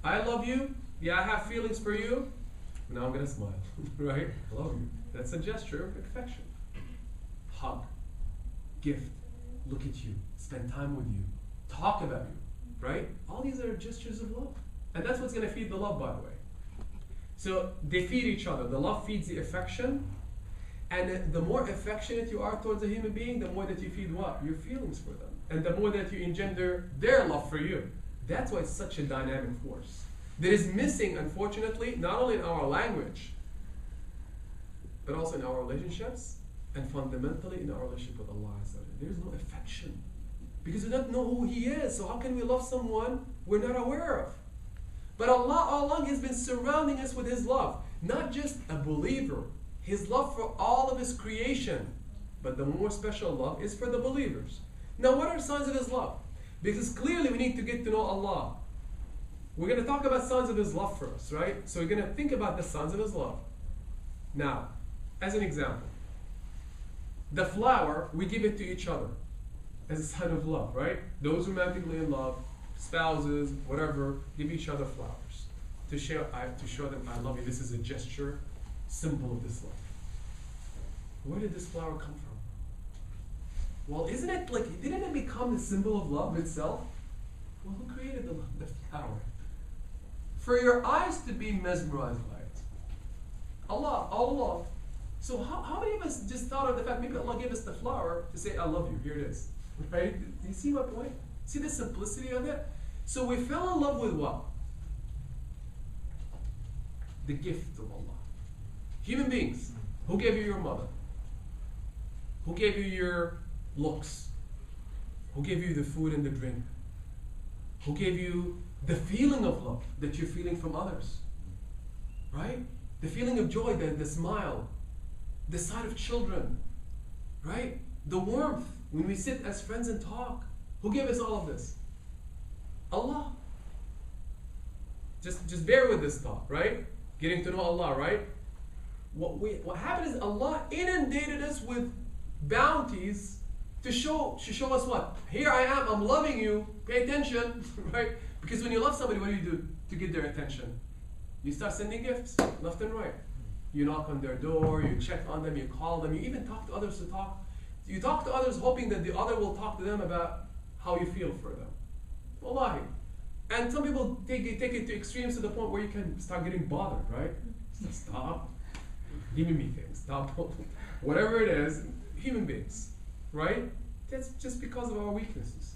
I love you. Yeah, I have feelings for you. Now I'm going to smile. Right? I love you. That's a gesture of affection. Hug. Gift. Look at you. Spend time with you. Talk about you. right? All these are gestures of love. And that's what's going to feed the love, by the way. So they feed each other. The love feeds the affection. And the more affectionate you are towards a human being, the more that you feed what? Your feelings for them. And the more that you engender their love for you. That's why it's such a dynamic force. That is missing, unfortunately, not only in our language, but also in our relationships, and fundamentally in our relationship with Allah. There is no affection. Because we don't know who He is. So how can we love someone we're not aware of? But Allah all along has been surrounding us with His love. Not just a believer. His love for all of His creation. But the more special love is for the believers. Now what are signs of His love? Because clearly we need to get to know Allah. We're going to talk about signs of His love for us, right? So we're going to think about the signs of His love. Now, as an example, the flower, we give it to each other as a sign of love, right? Those romantically in love, spouses, whatever, give each other flowers to show them I love you. This is a gesture, symbol of this love. Where did this flower come from? Well, isn't it like, didn't it become the symbol of love itself? Well, who created the flower? For your eyes to be mesmerized by it. Allah, all along. So how many of us just thought of the fact, maybe Allah gave us the flower to say, I love you, here it is. Right? Do you see my point? See the simplicity of it? So we fell in love with what? The gift of Allah. Human beings. Who gave you your mother? Who gave you your looks? Who gave you the food and the drink? Who gave you the feeling of love that you're feeling from others? Right? The feeling of joy, the smile, the sight of children, right? The warmth when we sit as friends and talk. Who gave us all of this? Allah. Just bear with this thought, right? Getting to know Allah, right? What happened is Allah inundated us with bounties to show us what? Here I am, I'm loving you, pay attention, right? Because when you love somebody, what do you do to get their attention? You start sending gifts, left and right. You knock on their door, you check on them, you call them, you even talk to others to talk. You talk to others hoping that the other will talk to them about how you feel for them. Wallahi. And some people take it to extremes to the point where you can start getting bothered, right? Stop giving me things. Stop. Whatever it is, human beings, right? That's just because of our weaknesses.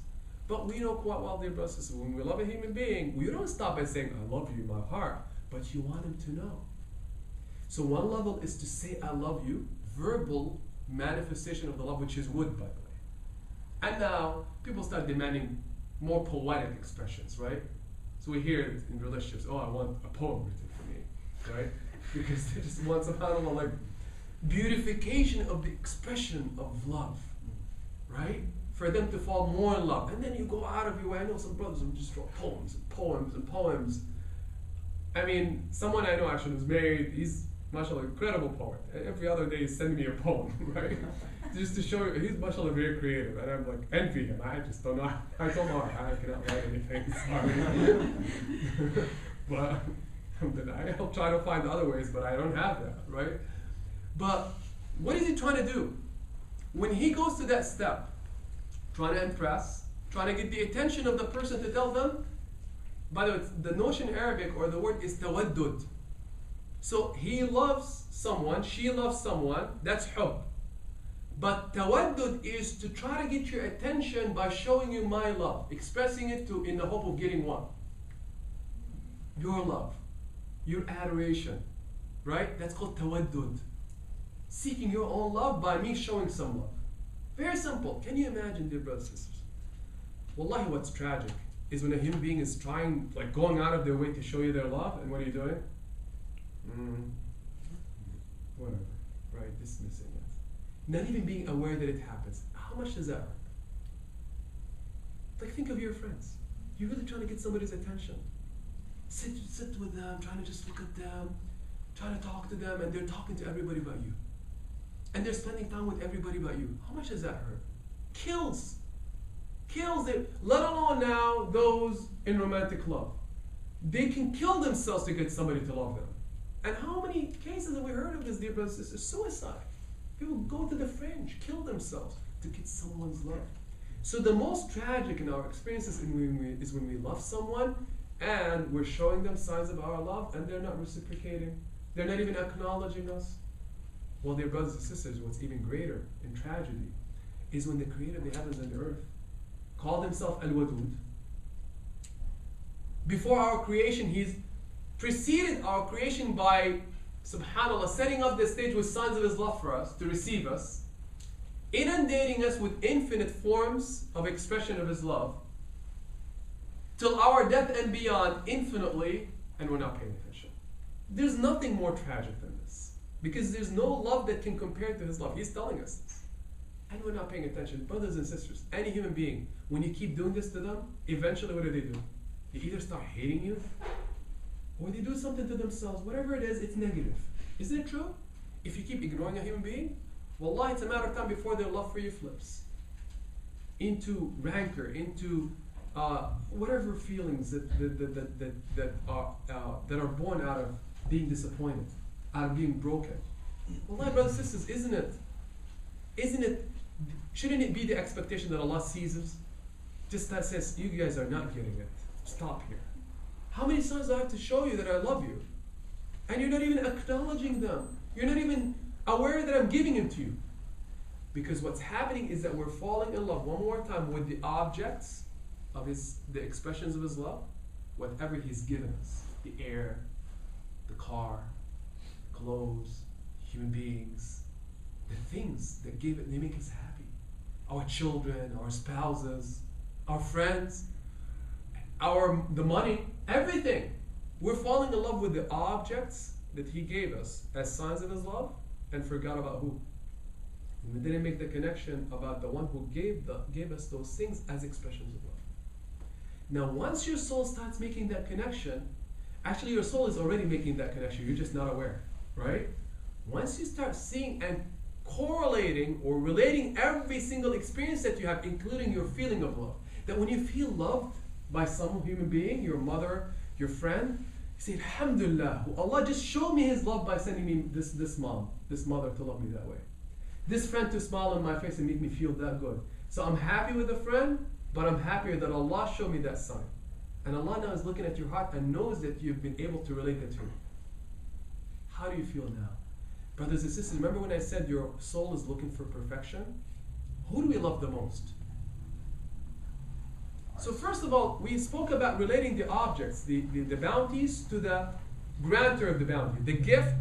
But we know quite well, dear brothers and sisters, when we love a human being, we don't stop by saying, I love you in my heart, but you want him to know. So one level is to say, I love you, verbal manifestation of the love, which is wood, by the way. And now, people start demanding more poetic expressions, right? So we hear it in relationships, oh, I want a poem written for me, right? Because they just want some kind of like beautification of the expression of love, right? For them to fall more in love. And then you go out of your way. I know some brothers who just draw poems and poems and poems. I mean, someone I know actually who's married, he's, mashallah, incredible poet. Every other day he's sending me a poem, right? Just to show you, he's mashallah very creative. And I'm like, envy him. I just don't know. I told him, I cannot write anything, sorry. But I'll try to find other ways, but I don't have that, right? But what is he trying to do? When he goes to that step, trying to impress, trying to get the attention of the person to tell them, by the way, the notion in Arabic or the word is tawaddud. So he loves someone, she loves someone, that's hub. But tawaddud is to try to get your attention by showing you my love, expressing it in the hope of getting what? Your love, your adoration, right? That's called tawaddud. Seeking your own love by me showing some love. Very simple. Can you imagine, dear brothers and sisters? Wallahi, what's tragic is when a human being is trying, like going out of their way to show you their love, and what are you doing? Whatever, right? Dismissing it. Not even being aware that it happens. How much does that hurt? Like, think of your friends. You're really trying to get somebody's attention. Sit with them, trying to just look at them, trying to talk to them, and they're talking to everybody but you. And they're spending time with everybody but you. How much does that hurt? Kills it. Let alone now those in romantic love. They can kill themselves to get somebody to love them. And how many cases have we heard of this, dear brothers and sisters? Suicide. People go to the fringe, kill themselves to get someone's love. So the most tragic in our experiences is when we love someone and we're showing them signs of our love and they're not reciprocating. They're not even acknowledging us. Well, dear brothers and sisters, what's even greater in tragedy is when the creator of the heavens and the earth called himself Al-Wadud. Before our creation, he's preceded our creation by, subhanAllah, setting up the stage with signs of his love for us, to receive us, inundating us with infinite forms of expression of his love, till our death and beyond infinitely, and we're not paying attention. There's nothing more tragic than this, because there's no love that can compare to his love. He's telling us this. And we're not paying attention. Brothers and sisters, any human being, when you keep doing this to them, eventually what do? They either start hating you, or they do something to themselves. Whatever it is, it's negative. Isn't it true? If you keep ignoring a human being, wallahi, it's a matter of time before their love for you flips into rancor, into whatever feelings that are born out of being disappointed, out of being broken. Wallahi, brothers and sisters, shouldn't it be the expectation that Allah sees us? Just that says, you guys are not getting it. Stop here. How many times do I have to show you that I love you? And you're not even acknowledging them. You're not even aware that I'm giving them to you. Because what's happening is that we're falling in love one more time with the objects of the expressions of his love, whatever he's given us. The air, the car, clothes, human beings, the things that they make us happy. Our children, our spouses, our friends, the money, everything. We're falling in love with the objects that he gave us as signs of his love and forgot about who. And we didn't make the connection about the one who gave us those things as expressions of love. Now, once your soul starts making that connection, actually your soul is already making that connection, you're just not aware, right? Once you start seeing and correlating or relating every single experience that you have, including your feeling of love, that when you feel loved by some human being, your mother, your friend, you say, Alhamdulillah, Allah just showed me his love by sending me this mother to love me that way. This friend to smile on my face and make me feel that good. So I'm happy with the friend, but I'm happier that Allah showed me that sign. And Allah now is looking at your heart and knows that you've been able to relate that to him. How do you feel now? Brothers and sisters, remember when I said your soul is looking for perfection? Who do we love the most? So first of all, we spoke about relating the objects, the bounties, to the grantor of the bounty. The gift,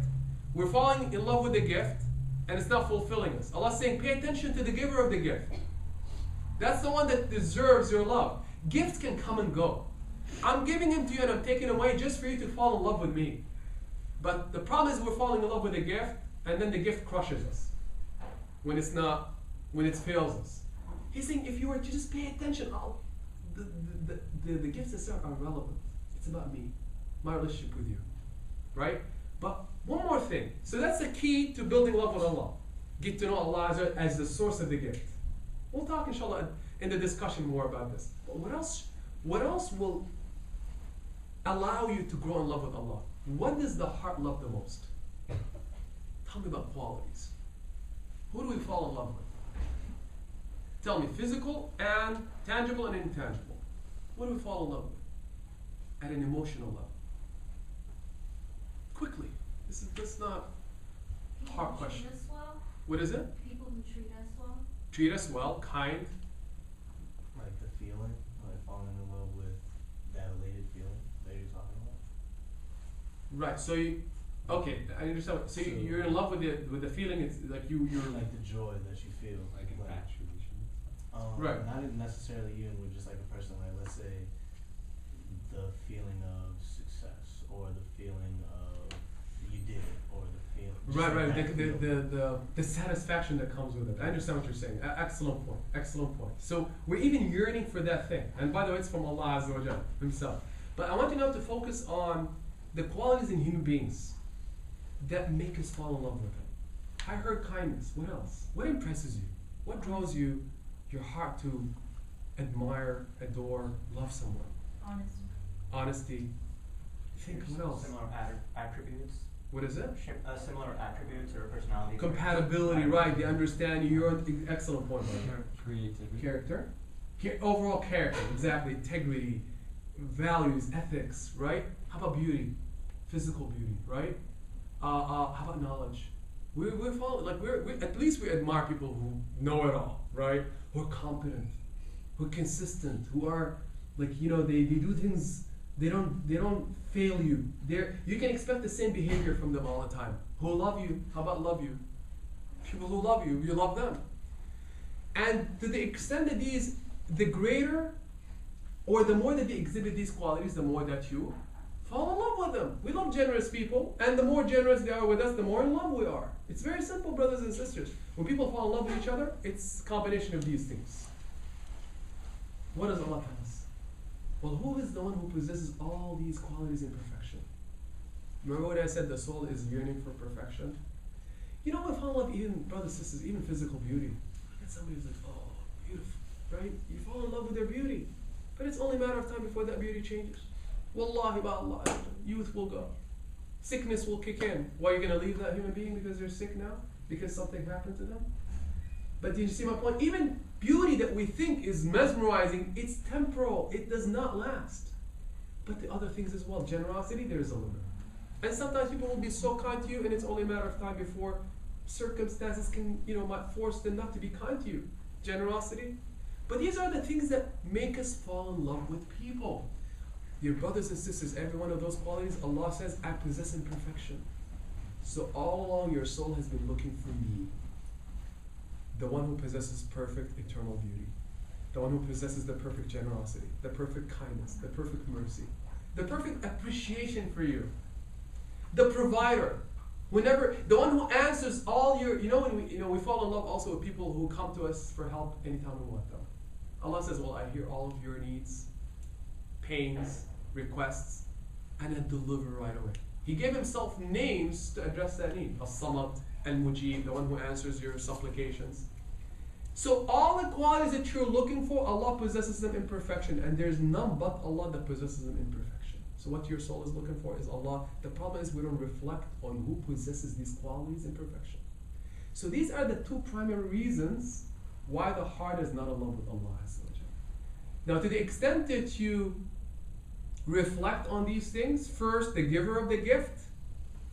we're falling in love with the gift, and it's not fulfilling us. Allah's saying, pay attention to the giver of the gift. That's the one that deserves your love. Gifts can come and go. I'm giving him to you and I'm taking away just for you to fall in love with me. But the problem is we're falling in love with a gift, and then the gift crushes us when it fails us. He's saying, if you were to just pay attention, the gifts itself are relevant. It's about me, my relationship with you, right? But one more thing. So that's the key to building love with Allah. Get to know Allah as the source of the gift. We'll talk, inshallah, in the discussion more about this. But what else will allow you to grow in love with Allah? What does the heart love the most? Tell me about qualities. Who do we fall in love with? Tell me, physical and tangible and intangible. What do we fall in love with? At an emotional level. Quickly. This is not a hard question. Treat us well. What is it? People who treat us well. Treat us well, kind. Like the feeling, like falling in love with that elated feeling that you're talking about. Right. So okay, I understand. So you're in love with the feeling. It's like you're like the joy that you feel, Like infatuation. Right. Not necessarily even with just like a person. Like let's say the feeling of success, or the feeling of you did it, or the feeling. Right. The satisfaction that comes with it. I understand what you're saying. Excellent point. Excellent point. So we're even yearning for that thing. And by the way, it's from Allah Azza wa Jalla himself. But I want you now to focus on the qualities in human beings that make us fall in love with them. I heard kindness. What else? What impresses you? What draws your heart to admire, adore, love someone? Honesty. Think, what else? Similar attributes. What is it? Similar attributes or personality. Compatibility, right? The understanding. You're an excellent point. Right? Creativity. Character. Overall character, exactly, integrity, values, ethics, right? How about beauty? Physical beauty, right? How about knowledge? We're following, like we at least we admire people who know it all, right? Who are competent, who are consistent, who are like, you know, they do things, they don't fail you. You can expect the same behavior from them all the time. Who love you? How about love you? People who love you, you love them. And to the extent that the greater or the more that they exhibit these qualities, the more that you fall in love with them. We love generous people, and the more generous they are with us, the more in love we are. It's very simple, brothers and sisters. When people fall in love with each other, it's a combination of these things. What does Allah tell us? Well, who is the one who possesses all these qualities in perfection? Remember what I said, the soul is yearning for perfection? You know, we fall in love, even brothers and sisters, even physical beauty. Look at somebody who's like, oh, beautiful, right? You fall in love with their beauty. But it's only a matter of time before that beauty changes. Wallahi ba'Allah, youth will go. Sickness will kick in. Why are you going to leave that human being because they're sick now? Because something happened to them? But did you see my point? Even beauty that we think is mesmerizing, it's temporal. It does not last. But the other things as well. Generosity, there is a limit. And sometimes people will be so kind to you, and it's only a matter of time before circumstances can, might force them not to be kind to you. Generosity. But these are the things that make us fall in love with people. Your brothers and sisters, every one of those qualities, Allah says, I possess in perfection. So all along your soul has been looking for me. The one who possesses perfect eternal beauty. The one who possesses the perfect generosity, the perfect kindness, the perfect mercy, the perfect appreciation for you. The provider. The one who answers all your, when we fall in love also with people who come to us for help anytime we want them. Allah says, well, I hear all of your needs, pains, requests, and I deliver right away. He gave himself names to address that need. As-Samad, Al-Mujib, the one who answers your supplications. So all the qualities that you're looking for, Allah possesses them in perfection, and there's none but Allah that possesses them in perfection. So what your soul is looking for is Allah. The problem is we don't reflect on who possesses these qualities in perfection. So these are the two primary reasons why the heart is not in love with Allah. Now, to the extent that you reflect on these things, first, the giver of the gift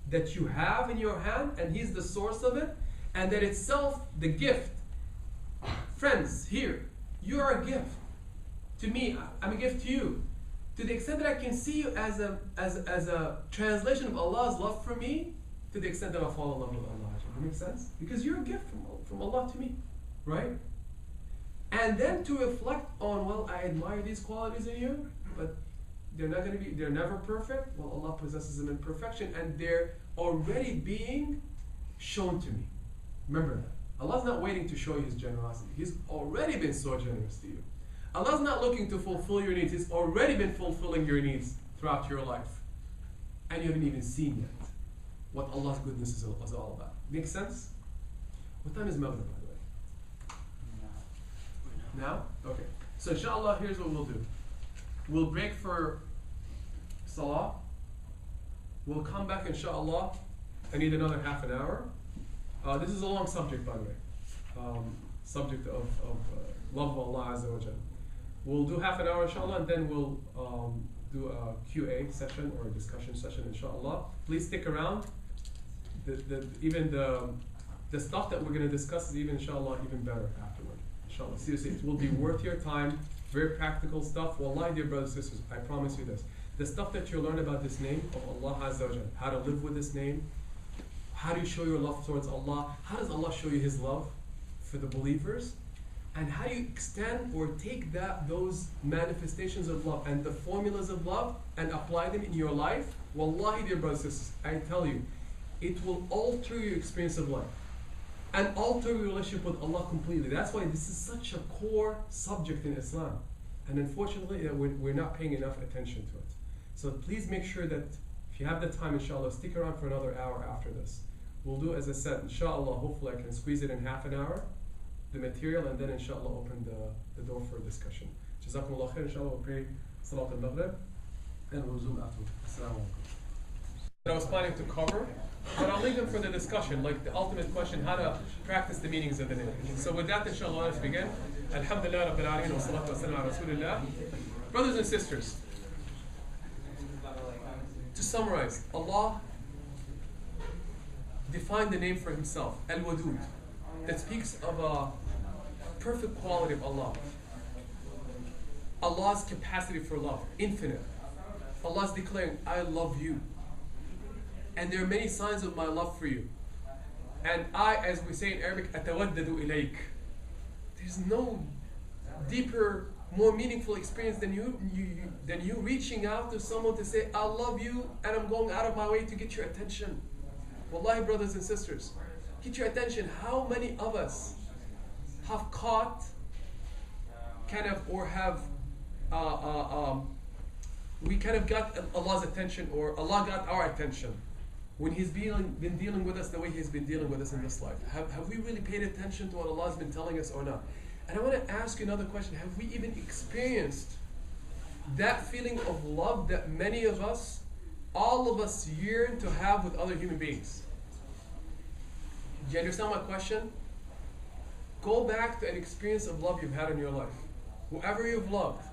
that you have in your hand, and He's the source of it, and that itself, the gift. Friends, here, you are a gift. To me, I'm a gift to you. To the extent that I can see you as a translation of Allah's love for me, to the extent that I fall in love with Allah. Does that make sense? Because you're a gift from Allah to me, right? And then to reflect on, well, I admire these qualities in you, but they're never perfect. Well, Allah possesses them in perfection, and they're already being shown to me. Remember that. Allah's not waiting to show you His generosity. He's already been so generous to you. Allah's not looking to fulfill your needs. He's already been fulfilling your needs throughout your life. And you haven't even seen yet what Allah's goodness is all about. Make sense? What time is Maghrib, by the way? Now? Okay. So inshallah, here's what we'll do. We'll break for Salah. We'll come back inshallah. I need another half an hour. This is a long subject, by the way. Subject of love of Allah Azza wa Jal. We'll do half an hour inshallah, and then we'll do a QA session or a discussion session inshallah. Please stick around. Even the stuff that we're going to discuss is inshallah even better afterward. Inshallah. Seriously, it will be worth your time. Very practical stuff. Wallahi, dear brothers and sisters, I promise you this. The stuff that you learn about this name of Allah Azza wa Jal, how to live with this name, how do you show your love towards Allah, how does Allah show you His love for the believers, and how do you extend or take those manifestations of love and the formulas of love and apply them in your life. Wallahi, dear brothers and sisters, I tell you, it will alter your experience of life and alter your relationship with Allah completely. That's why this is such a core subject in Islam, and unfortunately we're not paying enough attention to it. So please make sure that if you have the time, inshallah, stick around for another hour after this. We'll do, as I said, inshallah, hopefully I can squeeze it in half an hour, the material, and then inshallah open the door for a discussion. Jazakumullah khair, inshallah, we'll pray Salat al-Maghrib, and we'll zoom afterwards. Assalamu alaikum. I was planning to cover, but I'll leave them for the discussion, like the ultimate question, how to practice the meanings of the name. So with that, inshallah, let's begin. Alhamdulillah Rabbil Alameen wa salatu wa salam ala Rasulillah. Brothers and sisters, to summarize, Allah defined the name for Himself, Al-Wadud, that speaks of a perfect quality of Allah. Allah's capacity for love, infinite. Allah is declaring, I love you. And there are many signs of my love for you. And I, as we say in Arabic, أتودد إليك. There's no deeper, more meaningful experience than you reaching out to someone to say, I love you, and I'm going out of my way to get your attention. Wallahi, brothers and sisters, get your attention. How many of us have caught, or have, we got Allah's attention, or Allah got our attention when He's been dealing with us the way He's been dealing with us in this life? Have we really paid attention to what Allah has been telling us or not? And I want to ask you another question. Have we even experienced that feeling of love that many of us, all of us, yearn to have with other human beings? Do you understand my question? Go back to an experience of love you've had in your life. Whoever you've loved,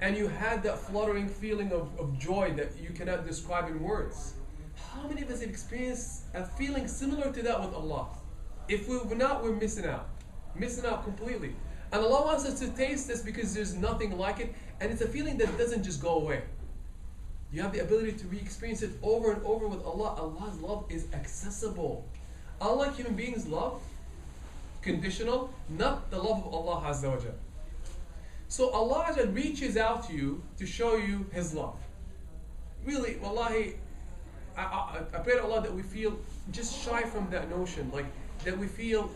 and you had that fluttering feeling of joy that you cannot describe in words. How many of us have experienced a feeling similar to that with Allah? If we're not, we're missing out. Missing out completely. And Allah wants us to taste this because there's nothing like it, and it's a feeling that doesn't just go away. You have the ability to re-experience it over and over with Allah. Allah's love is accessible. Unlike human beings' love, conditional, not the love of Allah Azza wa Jal. So Allah Azza reaches out to you to show you His love. Really, wallahi, I pray to Allah that we feel just shy from that notion, like that we feel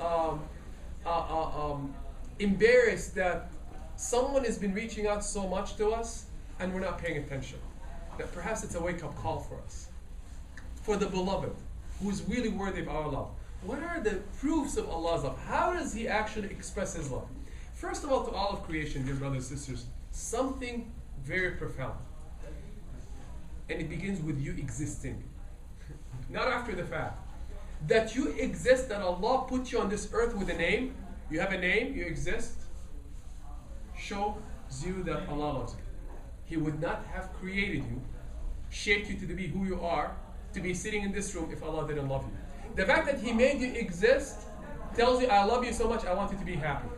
embarrassed that someone has been reaching out so much to us and we're not paying attention. That perhaps it's a wake-up call for us. For the beloved, who is really worthy of our love. What are the proofs of Allah's love? How does He actually express His love? First of all, to all of creation, dear brothers and sisters, something very profound. And it begins with you existing. Not after the fact. That you exist, that Allah put you on this earth with a name. You have a name, you exist. Shows you that Allah loves you. He would not have created you, shaped you to be who you are, to be sitting in this room if Allah didn't love you. The fact that He made you exist tells you, I love you so much, I want you to be happy.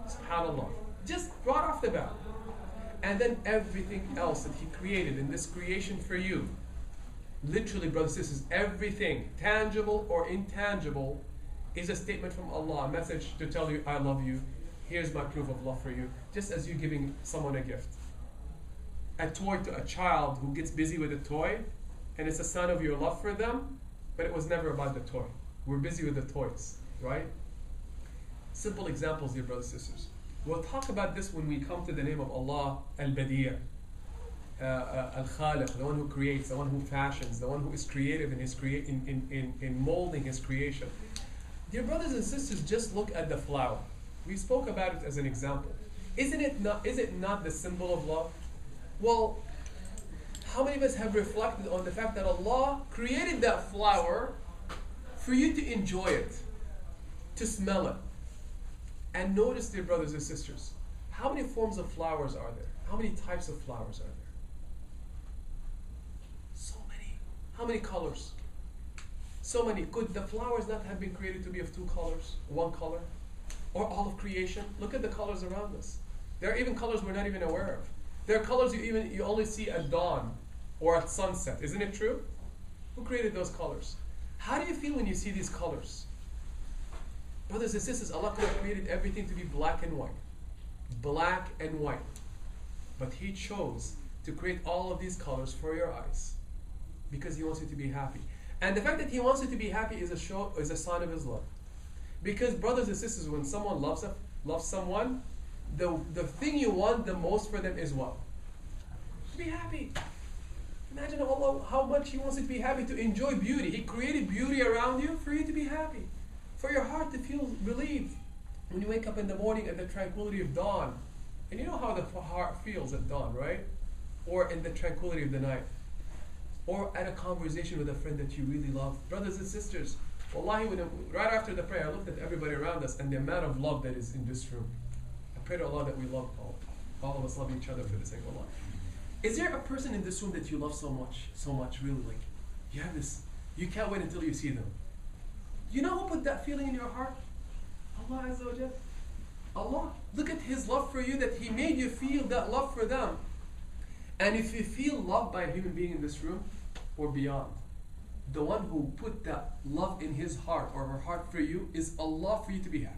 SubhanAllah. Just right off the bat. And then everything else that He created in this creation for you, literally, brothers and sisters, everything, tangible or intangible, is a statement from Allah, a message to tell you, I love you. Here's my proof of love for you. Just as you giving someone a gift. A toy to a child who gets busy with a toy, and it's a sign of your love for them, but it was never about the toy. We're busy with the toys, right? Simple examples here, brothers and sisters. We'll talk about this when we come to the name of Allah, Al-Badi', Al-Khaliq, the one who creates, the one who fashions, the one who is creative in his in molding His creation. Dear brothers and sisters, just look at the flower. We spoke about it as an example. Is it not the symbol of love? Well, how many of us have reflected on the fact that Allah created that flower for you to enjoy it, to smell it? And notice, dear brothers and sisters, how many forms of flowers are there? How many types of flowers are there? So many. How many colors? So many. Could the flowers not have been created to be of two colors, one color? Or all of creation? Look at the colors around us. There are even colors we're not even aware of. There are colors you only see at dawn or at sunset. Isn't it true? Who created those colors? How do you feel when you see these colors? Brothers and sisters, Allah could have created everything to be black and white. Black and white. But He chose to create all of these colors for your eyes. Because He wants you to be happy. And the fact that He wants you to be happy is a sign of His love. Because brothers and sisters, when someone loves someone, the thing you want the most for them is what? To be happy. Imagine Allah, how much He wants you to be happy, to enjoy beauty. He created beauty around you for you to be happy. For your heart to feel relieved. When you wake up in the morning at the tranquility of dawn. And you know how the heart feels at dawn, right? Or in the tranquility of the night. Or at a conversation with a friend that you really love. Brothers and sisters, wallahi, right after the prayer, I looked at everybody around us and the amount of love that is in this room. pray to Allah that we love all of us love each other for the sake of Allah. Is there a person in this room that you love so much, really, like, you have this, you can't wait until you see them? You know who put that feeling in your heart? Allah Azza wa Jal. Allah. Look at His love for you, that He made you feel that love for them. And if you feel loved by a human being in this room or beyond, the one who put that love in his heart or her heart for you is Allah, for you to be happy.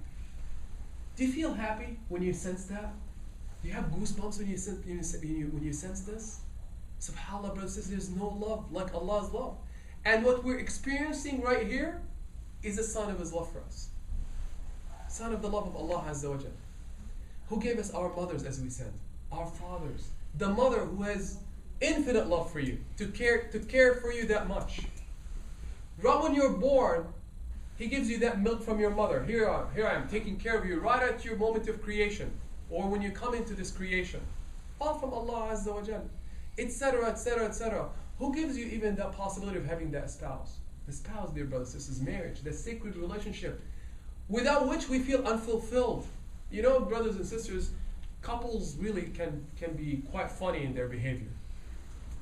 Do you feel happy when you sense that? Do you have goosebumps when you sense this? SubhanAllah, brothers and sisters, there's no love like Allah's love. And what we're experiencing right here is a sign of His love for us. Sign of the love of Allah Azza wa Jal. Who gave us our mothers, as we said, our fathers. The mother who has infinite love for you, to care for you that much. Right when you're born, He gives you that milk from your mother. Here I am, taking care of you right at your moment of creation, or when you come into this creation. All from Allah Azza wa Jal. Etc., etc., etc. Who gives you even that possibility of having that spouse? The spouse, dear brothers and sisters, marriage, that sacred relationship, without which we feel unfulfilled. You know, brothers and sisters, couples really can be quite funny in their behavior.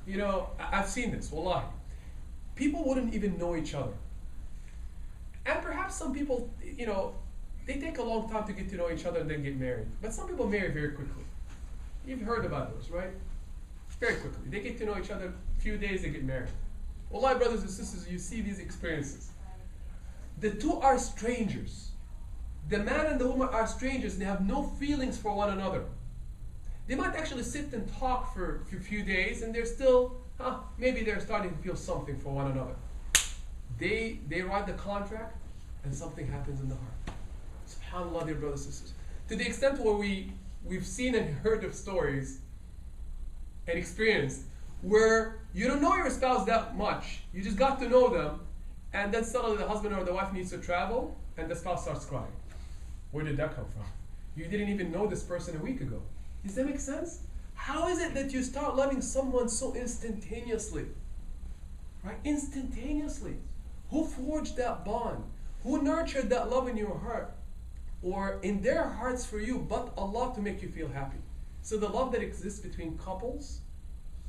You know, I've seen this, wallahi. People wouldn't even know each other. And perhaps some people, you know, they take a long time to get to know each other and then get married. But some people marry very quickly. You've heard about those, right? Very quickly. They get to know each other, a few days they get married. Wallahi, brothers and sisters, you see these experiences. The two are strangers. The man and the woman are strangers. They have no feelings for one another. They might actually sit and talk for a few days, and they're still, maybe they're starting to feel something for one another. They write the contract, and something happens in the heart. SubhanAllah, dear brothers and sisters. To the extent where we've seen and heard of stories and experienced where you don't know your spouse that much. You just got to know them, and then suddenly the husband or the wife needs to travel, and the spouse starts crying. Where did that come from? You didn't even know this person a week ago. Does that make sense? How is it that you start loving someone so instantaneously? Right? Instantaneously. Who forged that bond? Who nurtured that love in your heart? Or in their hearts for you, but Allah, to make you feel happy. So the love that exists between couples,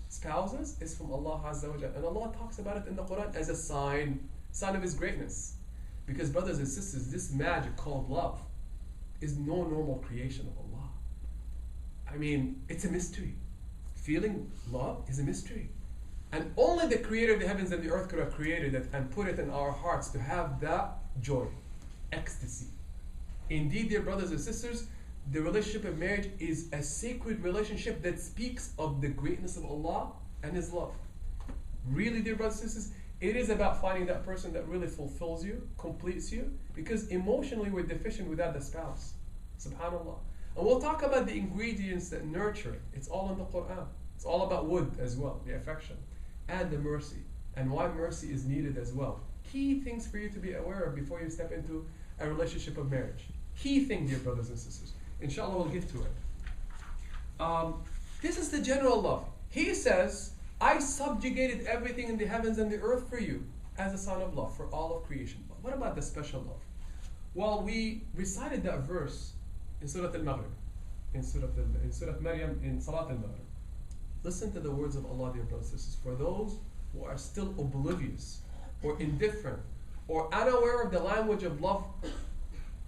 spouses, is from Allah Azza wa Jalla. And Allah talks about it in the Quran as a sign of His greatness. Because brothers and sisters, this magic called love is no normal creation of Allah. I mean, it's a mystery. Feeling love is a mystery. And only the Creator of the heavens and the earth could have created it and put it in our hearts to have that joy, ecstasy. Indeed, dear brothers and sisters, the relationship of marriage is a sacred relationship that speaks of the greatness of Allah and His love. Really, dear brothers and sisters, it is about finding that person that really fulfills you, completes you, because emotionally we're deficient without the spouse. SubhanAllah. And we'll talk about the ingredients that nurture it. It's all in the Quran. It's all about wood as well, the affection, and the mercy, and why mercy is needed as well. Key things for you to be aware of before you step into a relationship of marriage. Key thing, dear brothers and sisters. Inshallah, we'll get to it. This is the general love. He says, I subjugated everything in the heavens and the earth for you as a sign of love for all of creation. But what about the special love? Well, we recited that verse in Surah Al-Maghrib, in Surah Maryam, in Salat Al-Maghrib. Listen to the words of Allah, dear brothers and sisters. For those who are still oblivious or indifferent or unaware of the language of love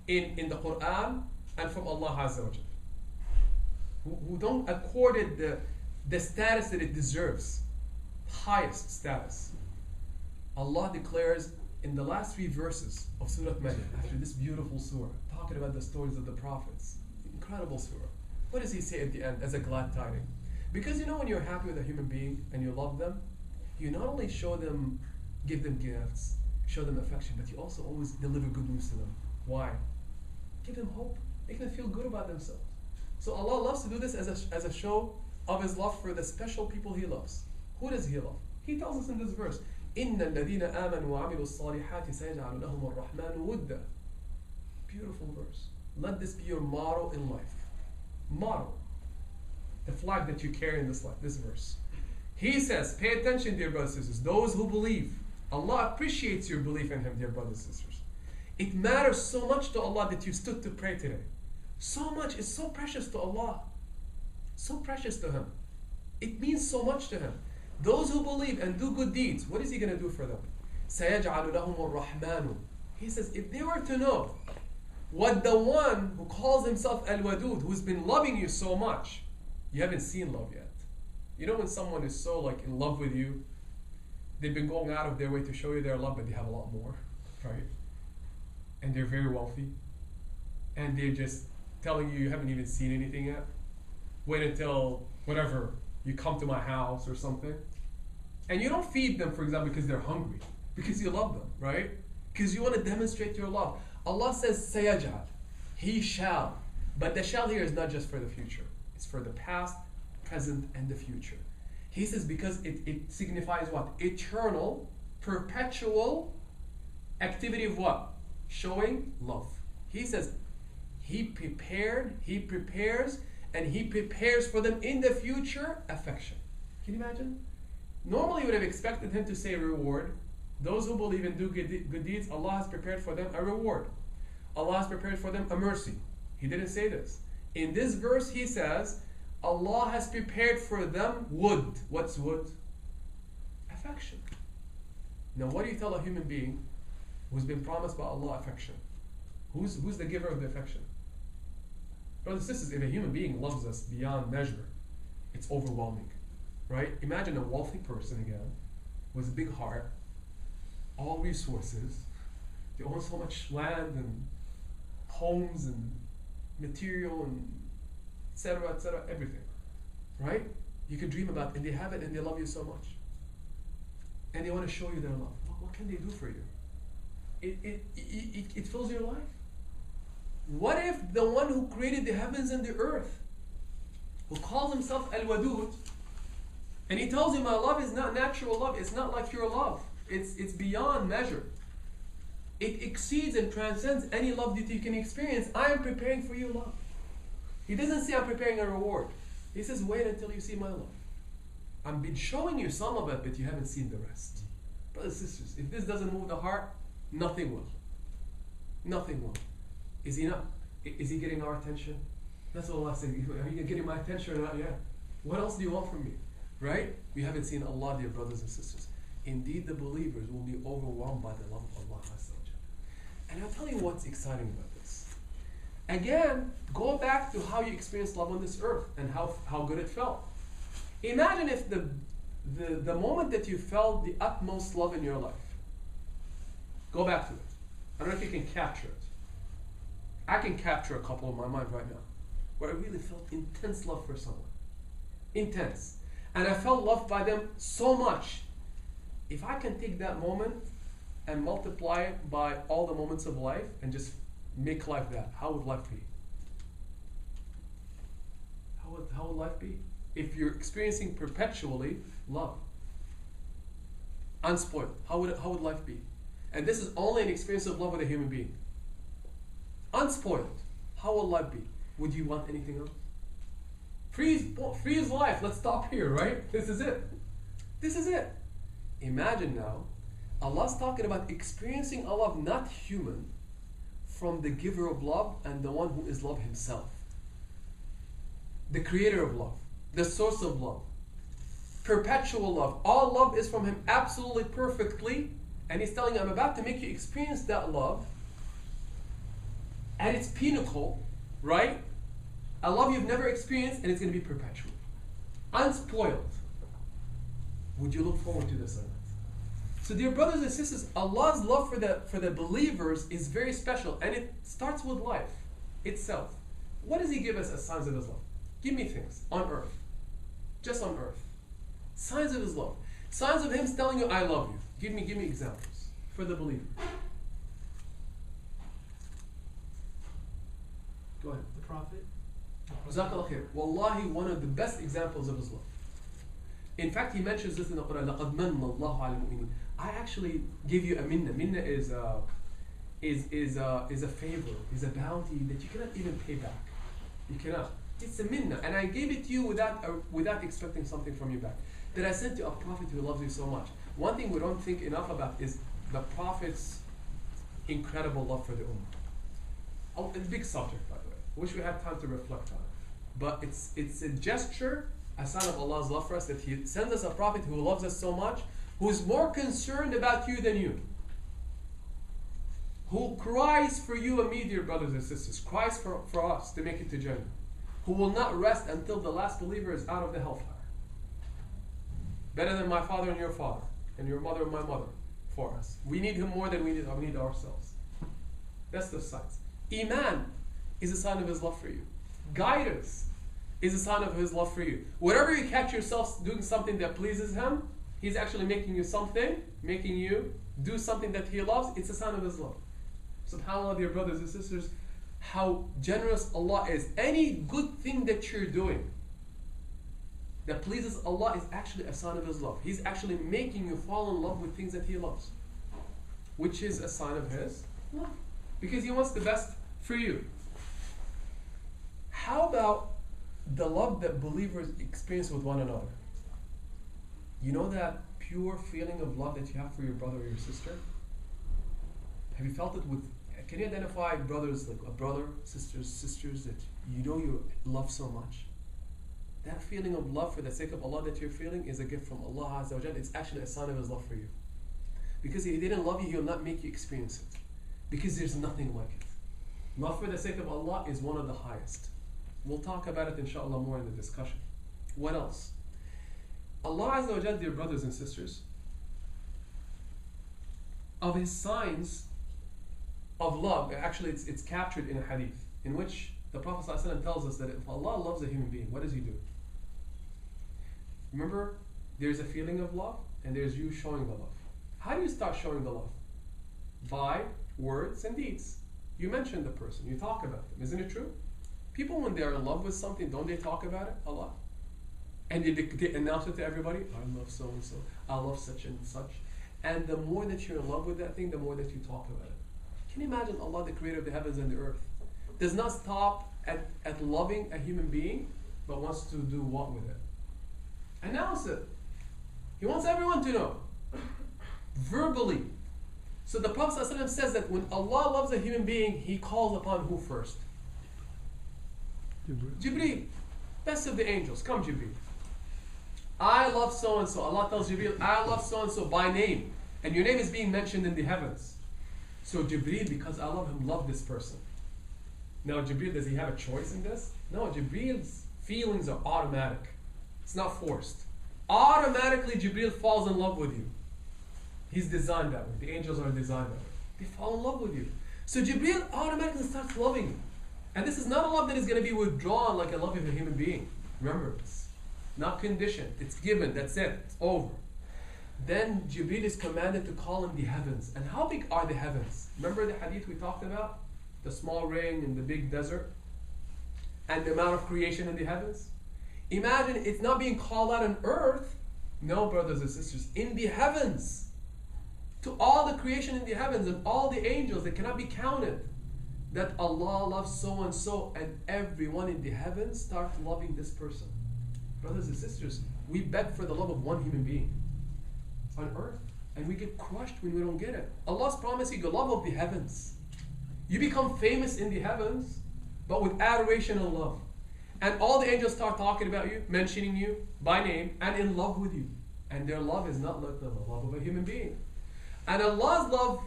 in the Quran and from Allah Azza wa Jalla, who don't accord it the status that it deserves, highest status. Allah declares in the last 3 verses of Surah Maryam, after this beautiful surah, talking about the stories of the prophets, incredible surah. What does He say at the end as a glad tiding? Because you know, when you're happy with a human being and you love them, you not only give them gifts, show them affection, but you also always deliver good news to them. Why? Give them hope. Make them feel good about themselves. So Allah loves to do this as a show of His love for the special people He loves. Who does He love? He tells us in this verse, إِنَّ الَّذِينَ آمَنُوا وَعَمِلُوا الصَّالِحَاتِ سَيَجْعَلُ لَهُمُ الرَّحْمَنُ وُدًّا. Beautiful verse. Let this be your motto in life. Motto. The flag that you carry in this life, this verse. He says, pay attention, dear brothers and sisters, those who believe. Allah appreciates your belief in Him, dear brothers and sisters. It matters so much to Allah that you stood to pray today. So much. It's so precious to Allah. So precious to Him. It means so much to Him. Those who believe and do good deeds, what is He going to do for them? سَيَجْعَلُ لَهُمُ الرَّحْمَنُ. He says, if they were to know what the one who calls himself Al-Wadud, who's been loving you so much, you haven't seen love yet. You know when someone is so like in love with you, they've been going out of their way to show you their love, but they have a lot more, right? And they're very wealthy, and they're just telling you haven't even seen anything yet. Wait until whatever, you come to my house or something. And you don't feed them, for example, because they're hungry, because you love them, right? Because you want to demonstrate your love. Allah says, Sayaj'al, He shall. But the shall here is not just for the future. It's for the past, present, and the future. He says because it signifies what? Eternal, perpetual activity of what? Showing love. He says, He prepares, and He prepares for them in the future affection. Can you imagine? Normally you would have expected Him to say reward. Those who believe and do good deeds, Allah has prepared for them a reward. Allah has prepared for them a mercy. He didn't say this. In this verse He says, Allah has prepared for them wood. What's wood? Affection. Now what do you tell a human being who's been promised by Allah affection? Who's the giver of the affection? Brothers and sisters, if a human being loves us beyond measure, it's overwhelming. Right? Imagine a wealthy person again, with a big heart, all resources, they own so much land and homes and material and etc., everything. Right? You can dream about it, and they have it and they love you so much. And they want to show you their love. What can they do for you? It fills your life. What if the one who created the heavens and the earth, who calls himself Al-Wadud, and he tells you my love is not natural love, it's not like your love. It's beyond measure. It exceeds and transcends any love that you can experience. I am preparing for you love. He doesn't say I'm preparing a reward. He says wait until you see my love. I've been showing you some of it, but you haven't seen the rest. Brothers and sisters, if this doesn't move the heart, nothing will. Nothing will. Is He not? Is He getting our attention? That's what Allah says. Are you getting my attention or not yet? What else do you want from me? Right? We haven't seen Allah, dear brothers and sisters. Indeed, the believers will be overwhelmed by the love of Allah. And I'll tell you what's exciting about this. Again, go back to how you experienced love on this earth and how good it felt. Imagine if the moment that you felt the utmost love in your life. Go back to it. I don't know if you can capture it. I can capture a couple in my mind right now where I really felt intense love for someone. Intense. And I felt loved by them so much. If I can take that moment and multiply it by all the moments of life and just make life that, how would life be? How would life be? If you're experiencing perpetually love, unspoiled, how would life be? And this is only an experience of love with a human being. Unspoiled, how will life be? Would you want anything else? Freeze life. Let's stop here, right? This is it. This is it. Imagine now, Allah's talking about experiencing a love not human from the giver of love and the one who is love Himself. The creator of love, the source of love, perpetual love. All love is from Him absolutely perfectly, and He's telling you, I'm about to make you experience that love at its pinnacle, right? A love you've never experienced, and it's going to be perpetual, unspoiled. Would you look forward to this or not? So, dear brothers and sisters, Allah's love for the believers is very special, and it starts with life itself. What does He give us as signs of His love? Give me things on earth, just on earth. Signs of His love, signs of Him telling you, "I love you." Give me examples for the believer. Go ahead. The Prophet. Jazakallah khair. Wallahi, one of the best examples of His love. In fact, He mentions this in the Quran. لَقَدْ مَنَّ اللَّهُ عَلَى الْمُؤْمِنِينَ. I actually give you a minna. Minna is a favor, is a bounty that you cannot even pay back. You cannot. It's a minna, and I gave it to you without expecting something from you back. That I sent to a prophet who loves you so much. One thing we don't think enough about is the prophet's incredible love for the ummah. A big subject, by the way. Wish we had time to reflect on it. But it's a gesture, a sign of Allah's love for us, that He sends us a prophet who loves us so much, who is more concerned about you than you, who cries for you and me, dear brothers and sisters, cries for us to make it to Jannah, who will not rest until the last believer is out of the hellfire. Better than my father and your father, and your mother and my mother for us. We need Him more than we need ourselves. That's the signs. Iman is a sign of His love for you. Guidance is a sign of His love for you. Wherever you catch yourself doing something that pleases Him, He's actually making you do something that He loves. It's a sign of His love. SubhanAllah, dear brothers and sisters, how generous Allah is. Any good thing that you're doing that pleases Allah is actually a sign of His love. He's actually making you fall in love with things that He loves, which is a sign of His love, because He wants the best for you. How about the love that believers experience with one another? You know that pure feeling of love that you have for your brother or your sister? Have you felt it with, can you identify brothers, like a brother, sisters that you know you love so much? That feeling of love for the sake of Allah that you're feeling is a gift from Allah Azza wa Jal. It's actually a sign of His love for you. Because if He didn't love you, He will not make you experience it. Because there's nothing like it. Love for the sake of Allah is one of the highest. We'll talk about it inshallah more in the discussion. What else? Allah Azza wa Jal, dear brothers and sisters, of His signs of love, actually it's captured in a hadith, in which the Prophet ﷺ tells us that if Allah loves a human being, what does He do? Remember, there's a feeling of love, and there's you showing the love. How do you start showing the love? By words and deeds. You mention the person, you talk about them. Isn't it true? People, when they are in love with something, don't they talk about it a lot? And they announce it to everybody. I love so and so. I love such and such. And the more that you're in love with that thing, the more that you talk about it. Can you imagine Allah, the creator of the heavens and the earth, does not stop at loving a human being, but wants to do what with it? Announce it. He wants everyone to know. Verbally. So the Prophet ﷺ says that when Allah loves a human being, He calls upon who first? Jibreel. Best of the angels. Come, Jibreel. I love so and so. Allah tells Jibreel, I love so and so by name. And your name is being mentioned in the heavens. So Jibreel, because I love him, love this person. Now Jibreel, does he have a choice in this? No, Jibreel's feelings are automatic. It's not forced. Automatically Jibreel falls in love with you. He's designed that way. The angels are designed that way. They fall in love with you. So Jibreel automatically starts loving you. And this is not a love that is going to be withdrawn like a love of a human being. Remember, it's not conditioned. It's given. That's it. It's over. Then Jibreel is commanded to call in the heavens. And how big are the heavens? Remember the hadith we talked about? The small rain in the big desert? And the amount of creation in the heavens? Imagine it's not being called out on earth. No, brothers and sisters. In the heavens. To all the creation in the heavens and all the angels that cannot be counted. That Allah loves so and so, and everyone in the heavens starts loving this person. Brothers and sisters, we beg for the love of one human being on earth, and we get crushed when we don't get it. Allah's promising the love of the heavens. You become famous in the heavens, but with adoration and love. And all the angels start talking about you, mentioning you by name, and in love with you. And their love is not like the love of a human being. And Allah's love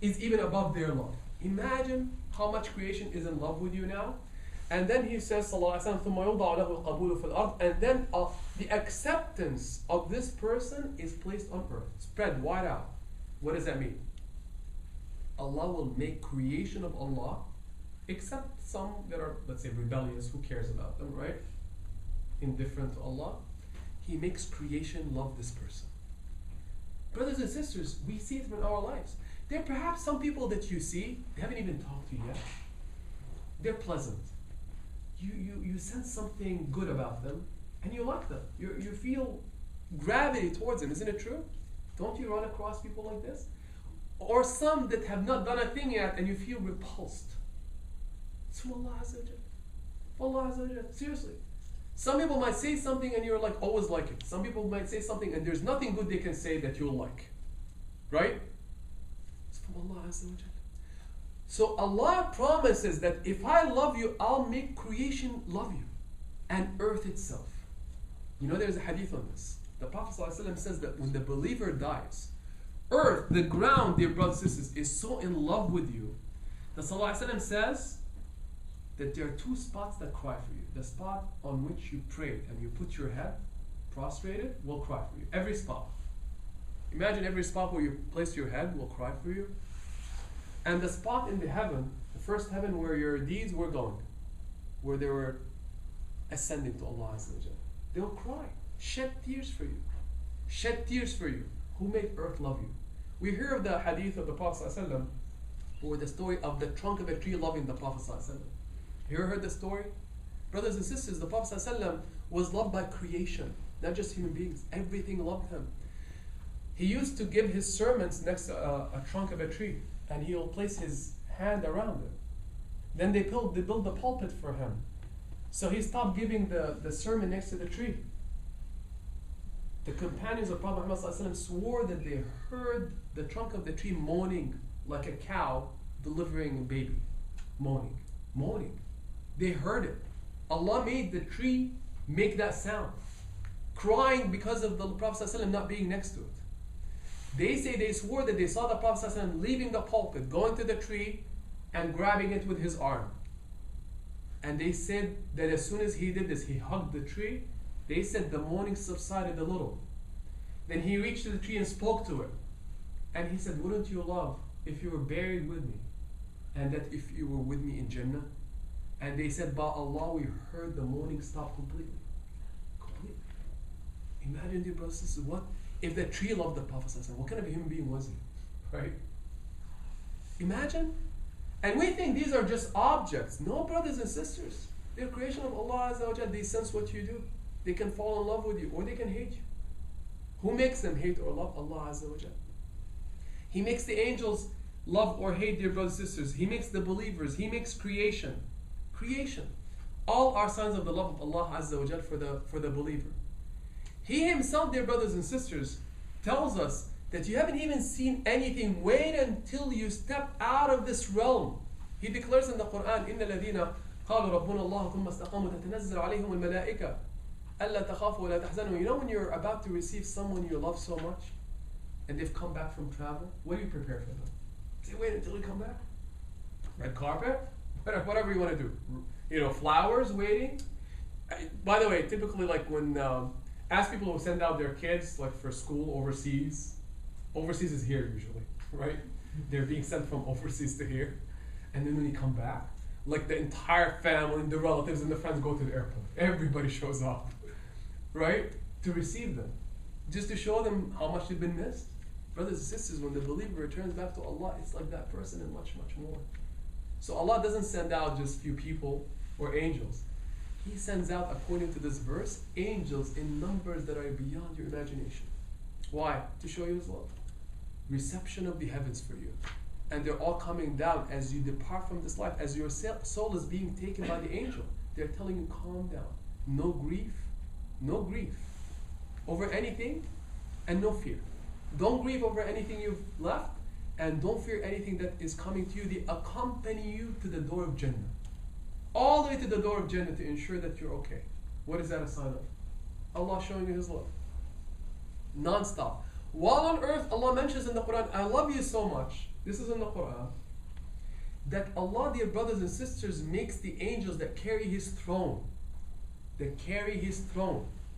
is even above their love. Imagine how much creation is in love with you now. And then He says, Sallallahu Alaihi Wasallam, and then the acceptance of this person is placed on earth, spread wide out. What does that mean? Allah will make creation of Allah, except some that are, let's say, rebellious. Who cares about them, right? Indifferent to Allah. He makes creation love this person. Brothers and sisters, we see it in our lives. There are perhaps some people that you see, they haven't even talked to you yet. They're pleasant. You sense something good about them, and you like them. You feel gravity towards them. Isn't it true? Don't you run across people like this? Or some that have not done a thing yet, and you feel repulsed. It's from Allah Azza wa Jal. Allah Azza wa Jal. Seriously. Some people might say something and you're like, always like it. Some people might say something and there's nothing good they can say that you'll like. Right? It's from Allah Azza wa Jal. So Allah promises that if I love you, I'll make creation love you, and earth itself. You know, there's a hadith on this. The Prophet ﷺ says that when the believer dies, earth, the ground, dear brothers and sisters, is so in love with you. The ﷺ says that there are two spots that cry for you. The spot on which you prayed and you put your head prostrated will cry for you. Every spot. Imagine every spot where you place your head will cry for you. And the spot in the heaven, the first heaven where your deeds were going, where they were ascending to Allah Azza wa Jalla, they'll cry, shed tears for you. Shed tears for you. Who made earth love you? We hear of the hadith of the Prophet ﷺ, or the story of the trunk of a tree loving the Prophet ﷺ. You ever heard the story? Brothers and sisters, the Prophet ﷺ was loved by creation, not just human beings. Everything loved him. He used to give his sermons next to a trunk of a tree, and he'll place his hand around it. Then they build the pulpit for him. So he stopped giving the sermon next to the tree. The companions of Prophet Muhammad ﷺ swore that they heard the trunk of the tree moaning like a cow delivering a baby. Moaning. Moaning. They heard it. Allah made the tree make that sound. Crying because of the Prophet ﷺ not being next to it. They swore that they saw the Prophet ﷺ leaving the pulpit, going to the tree and grabbing it with his arm. And they said that as soon as he did this, he hugged the tree. They said the moaning subsided a little. Then he reached to the tree and spoke to it. And he said, wouldn't you love if you were buried with me? And that if you were with me in Jannah? And they said, by Allah, we heard the moaning stop completely. Completely. Imagine, dear brothers and sisters, what if the tree loved the Prophet ﷺ? What kind of a human being was he? Right? Imagine. And we think these are just objects. No, brothers and sisters. They're creation of Allah Azza wa Jalla. They sense what you do. They can fall in love with you or they can hate you. Who makes them hate or love? Allah Azza wa Jalla. He makes the angels love or hate their brothers and sisters. He makes the believers. He makes creation. Creation. All are signs of the love of Allah Azza wa Jalla for the believer. He himself, dear brothers and sisters, tells us that you haven't even seen anything. Wait until you step out of this realm. He declares in the Quran, إِنَّ الَّذِينَ قَالُوا رَبُّنَا اللَّهُ ثُمَّ اسْتَقَامُوا تَتَنَزَّلُ عَلَيْهِمُ الْمَلَائِكَةُ أَلَّا تَخَافُوا وَلَا تَحْزَنُوا. You know when you're about to receive someone you love so much, and they've come back from travel, what do you prepare for them? Say, wait until you come back? Red carpet? Whatever you want to do. You know, flowers waiting. By the way, typically like when, ask people who send out their kids like for school overseas. Overseas is here usually, right? They're being sent from overseas to here. And then when you come back, like the entire family, the relatives and the friends go to the airport. Everybody shows up, right? To receive them. Just to show them how much they've been missed. Brothers and sisters, when the believer returns back to Allah, it's like that person and much, much more. So Allah doesn't send out just few people or angels. He sends out, according to this verse, angels in numbers that are beyond your imagination. Why? To show you His love. Reception of the heavens for you. And they're all coming down as you depart from this life, as your soul is being taken by the angel. They're telling you, calm down. No grief. No grief over anything, and no fear. Don't grieve over anything you've left, and don't fear anything that is coming to you. They accompany you to the door of Jannah. All the way to the door of Jannah to ensure that you're okay. What is that a sign of? Allah showing you His love. Non-stop. While on earth, Allah mentions in the Quran, I love you so much. This is in the Quran. That Allah, dear brothers and sisters, makes the angels that carry His throne,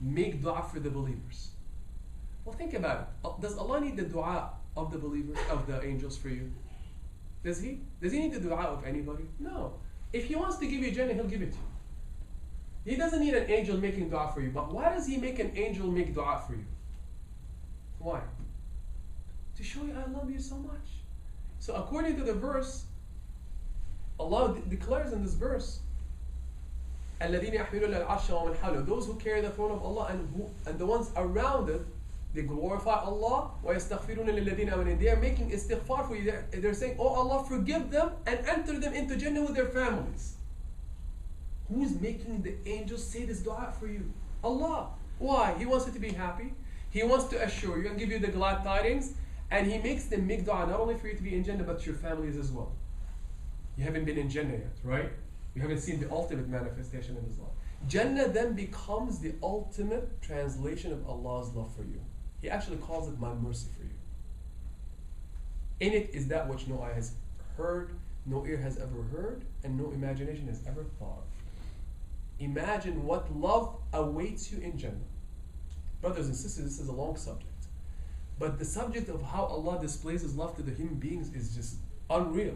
make dua for the believers. Well, think about it. Does Allah need the dua of the believers, of the angels for you? Does He? Does He need the dua of anybody? No. If He wants to give you Jannah, He'll give it to you. He doesn't need an angel making dua for you. But why does He make an angel make dua for you? Why? To show you I love you so much. So according to the verse, Allah declares in this verse, الَّذِينَ يَحْمِلُونَ الْعَرْشَ وَمَنْ حَوْلَهُ, those who carry the throne of Allah and the ones around it, they glorify Allah. وَيَسْتَغْفِرُونَ لِلَّذِينَ آمَنُوا. They are making istighfar for you. They're saying, oh Allah, forgive them and enter them into Jannah with their families. Who's making the angels say this dua for you? Allah. Why? He wants you to be happy. He wants to assure you and give you the glad tidings. And He makes them make dua not only for you to be in Jannah, but your families as well. You haven't been in Jannah yet, right? You haven't seen the ultimate manifestation of His love. Jannah then becomes the ultimate translation of Allah's love for you. He actually calls it my mercy for you. In it is that which no eye has heard, no ear has ever heard, and no imagination has ever thought of. Imagine what love awaits you in Jannah. Brothers and sisters, this is a long subject. But the subject of how Allah displays His love to the human beings is just unreal.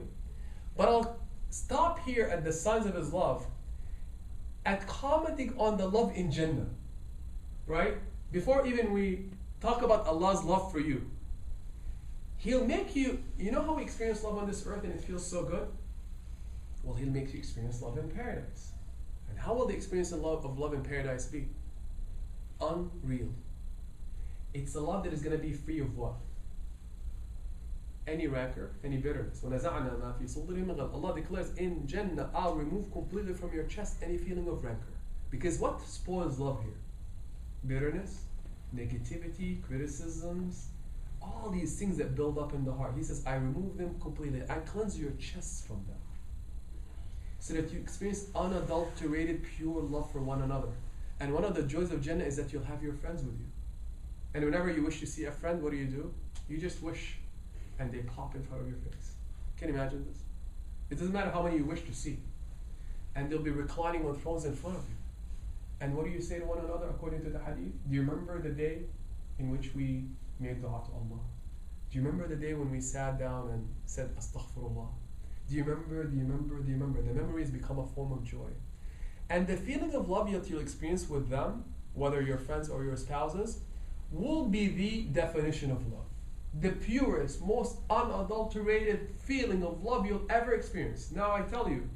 But I'll stop here at the signs of His love, at commenting on the love in Jannah. Right? Before even we talk about Allah's love for you, He'll make you, you know how we experience love on this earth and it feels so good? Well, He'll make you experience love in paradise. And how will the experience of love in paradise be? Unreal. It's a love that is going to be free of what? Any rancor, any bitterness. Allah declares in Jannah, I'll remove completely from your chest any feeling of rancor. Because what spoils love here? Bitterness, negativity, criticisms, all these things that build up in the heart. He says, I remove them completely. I cleanse your chests from them. So that you experience unadulterated, pure love for one another. And one of the joys of Jannah is that you'll have your friends with you. And whenever you wish to see a friend, what do? You just wish, and they pop in front of your face. Can you imagine this? It doesn't matter how many you wish to see. And they'll be reclining on thrones in front of you. And what do you say to one another according to the hadith? Do you remember the day in which we made dua to Allah? Do you remember the day when we sat down and said astaghfirullah? Do you remember? The memories become a form of joy. And the feeling of love that you'll experience with them, whether your friends or your spouses, will be the definition of love. The purest, most unadulterated feeling of love you'll ever experience. Now I tell you,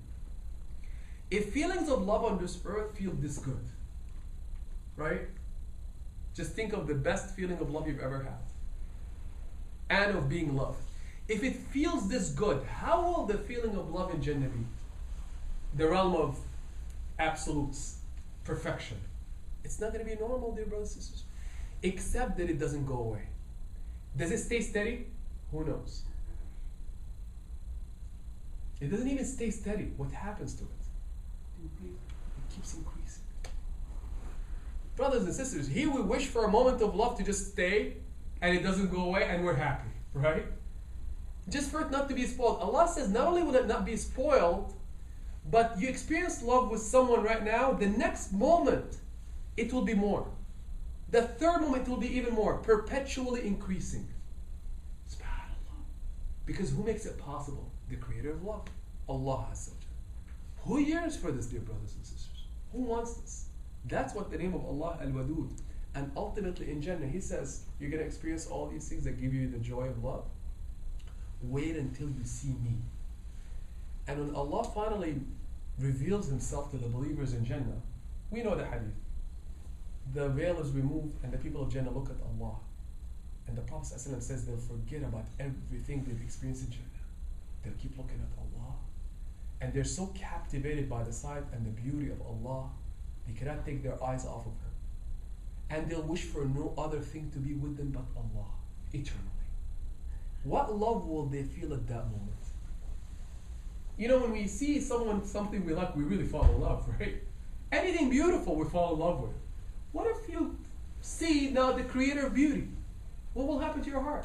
if feelings of love on this earth feel this good, right? Just think of the best feeling of love you've ever had. And of being loved. If it feels this good, how will the feeling of love in Jannah be? The realm of absolutes, perfection. It's not going to be normal, dear brothers and sisters. Except that it doesn't go away. Does it stay steady? Who knows? It doesn't even stay steady. What happens to it? It keeps increasing. Brothers and sisters, here we wish for a moment of love to just stay and it doesn't go away and we're happy, right? Just for it not to be spoiled. Allah says not only will it not be spoiled, but you experience love with someone right now, the next moment it will be more. The third moment it will be even more, perpetually increasing. SubhanAllah. Because who makes it possible? The creator of love. Allah Azza wa Jalla. Who yearns for this, dear brothers and sisters? Who wants this? That's what the name of Allah Al-Wadud. And ultimately in Jannah, He says, you're going to experience all these things that give you the joy of love. Wait until you see me. And when Allah finally reveals Himself to the believers in Jannah, we know the hadith. The veil is removed and the people of Jannah look at Allah. And the Prophet ﷺ says they'll forget about everything they've experienced in Jannah. They'll keep looking at Allah. And they're so captivated by the sight and the beauty of Allah, they cannot take their eyes off of Him. And they'll wish for no other thing to be with them but Allah, eternally. What love will they feel at that moment? You know, when we see something we like, we really fall in love, right? Anything beautiful we fall in love with. What if you see now the creator of beauty? What will happen to your heart?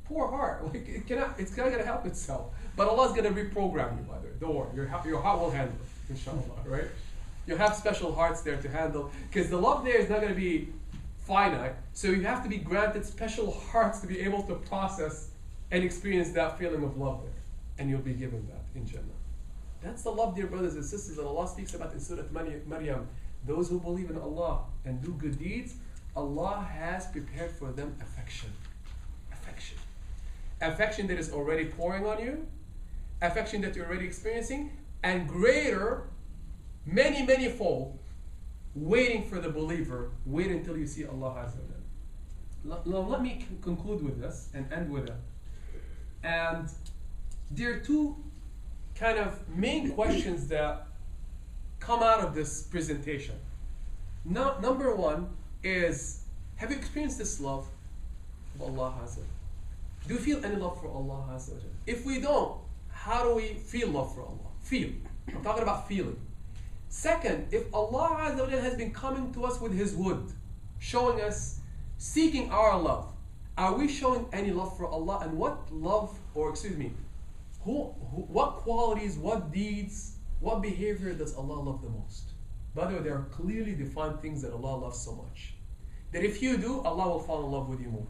Poor heart. Like it's not going to help itself. But Allah's going to reprogram you, mother. Don't worry. Your heart will handle it, inshallah, right? You have special hearts there to handle. Because the love there is not going to be finite. So you have to be granted special hearts to be able to process and experience that feeling of love there. And you'll be given that in Jannah. That's the love, dear brothers and sisters, that Allah speaks about in Surah Maryam. Those who believe in Allah and do good deeds, Allah has prepared for them affection. Affection. Affection that is already pouring on you, affection that you're already experiencing, and greater, many, many fold, waiting for the believer. Wait until you see Allah Azza wa Jalla. Let me conclude with this and end with it. And there are two kind of main questions that come out of this presentation. Now, number one is, have you experienced this love of Allah Azza wa Jalla? Do you feel any love for Allah Azza wa Jalla? If we don't, how do we feel love for Allah? Feel. I'm talking about feeling. Second, if Allah Azza wa Jalla has been coming to us with His wood, showing us, seeking our love, are we showing any love for Allah? And what love, or excuse me, what qualities, what deeds, what behavior does Allah love the most? By the way, there are clearly defined things that Allah loves so much that if you do, Allah will fall in love with you more.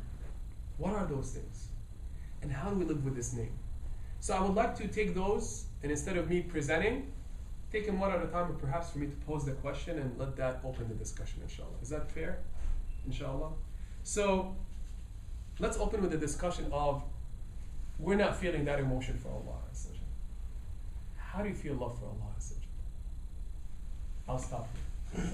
What are those things? And how do we live with this name? So I would like to take those, and instead of me presenting, take them one at a time, and perhaps for me to pose the question and let that open the discussion, inshallah. Is that fair? Inshallah. So let's open with the discussion of, we're not feeling that emotion for Allah. How do you feel love for Allah? I'll stop here.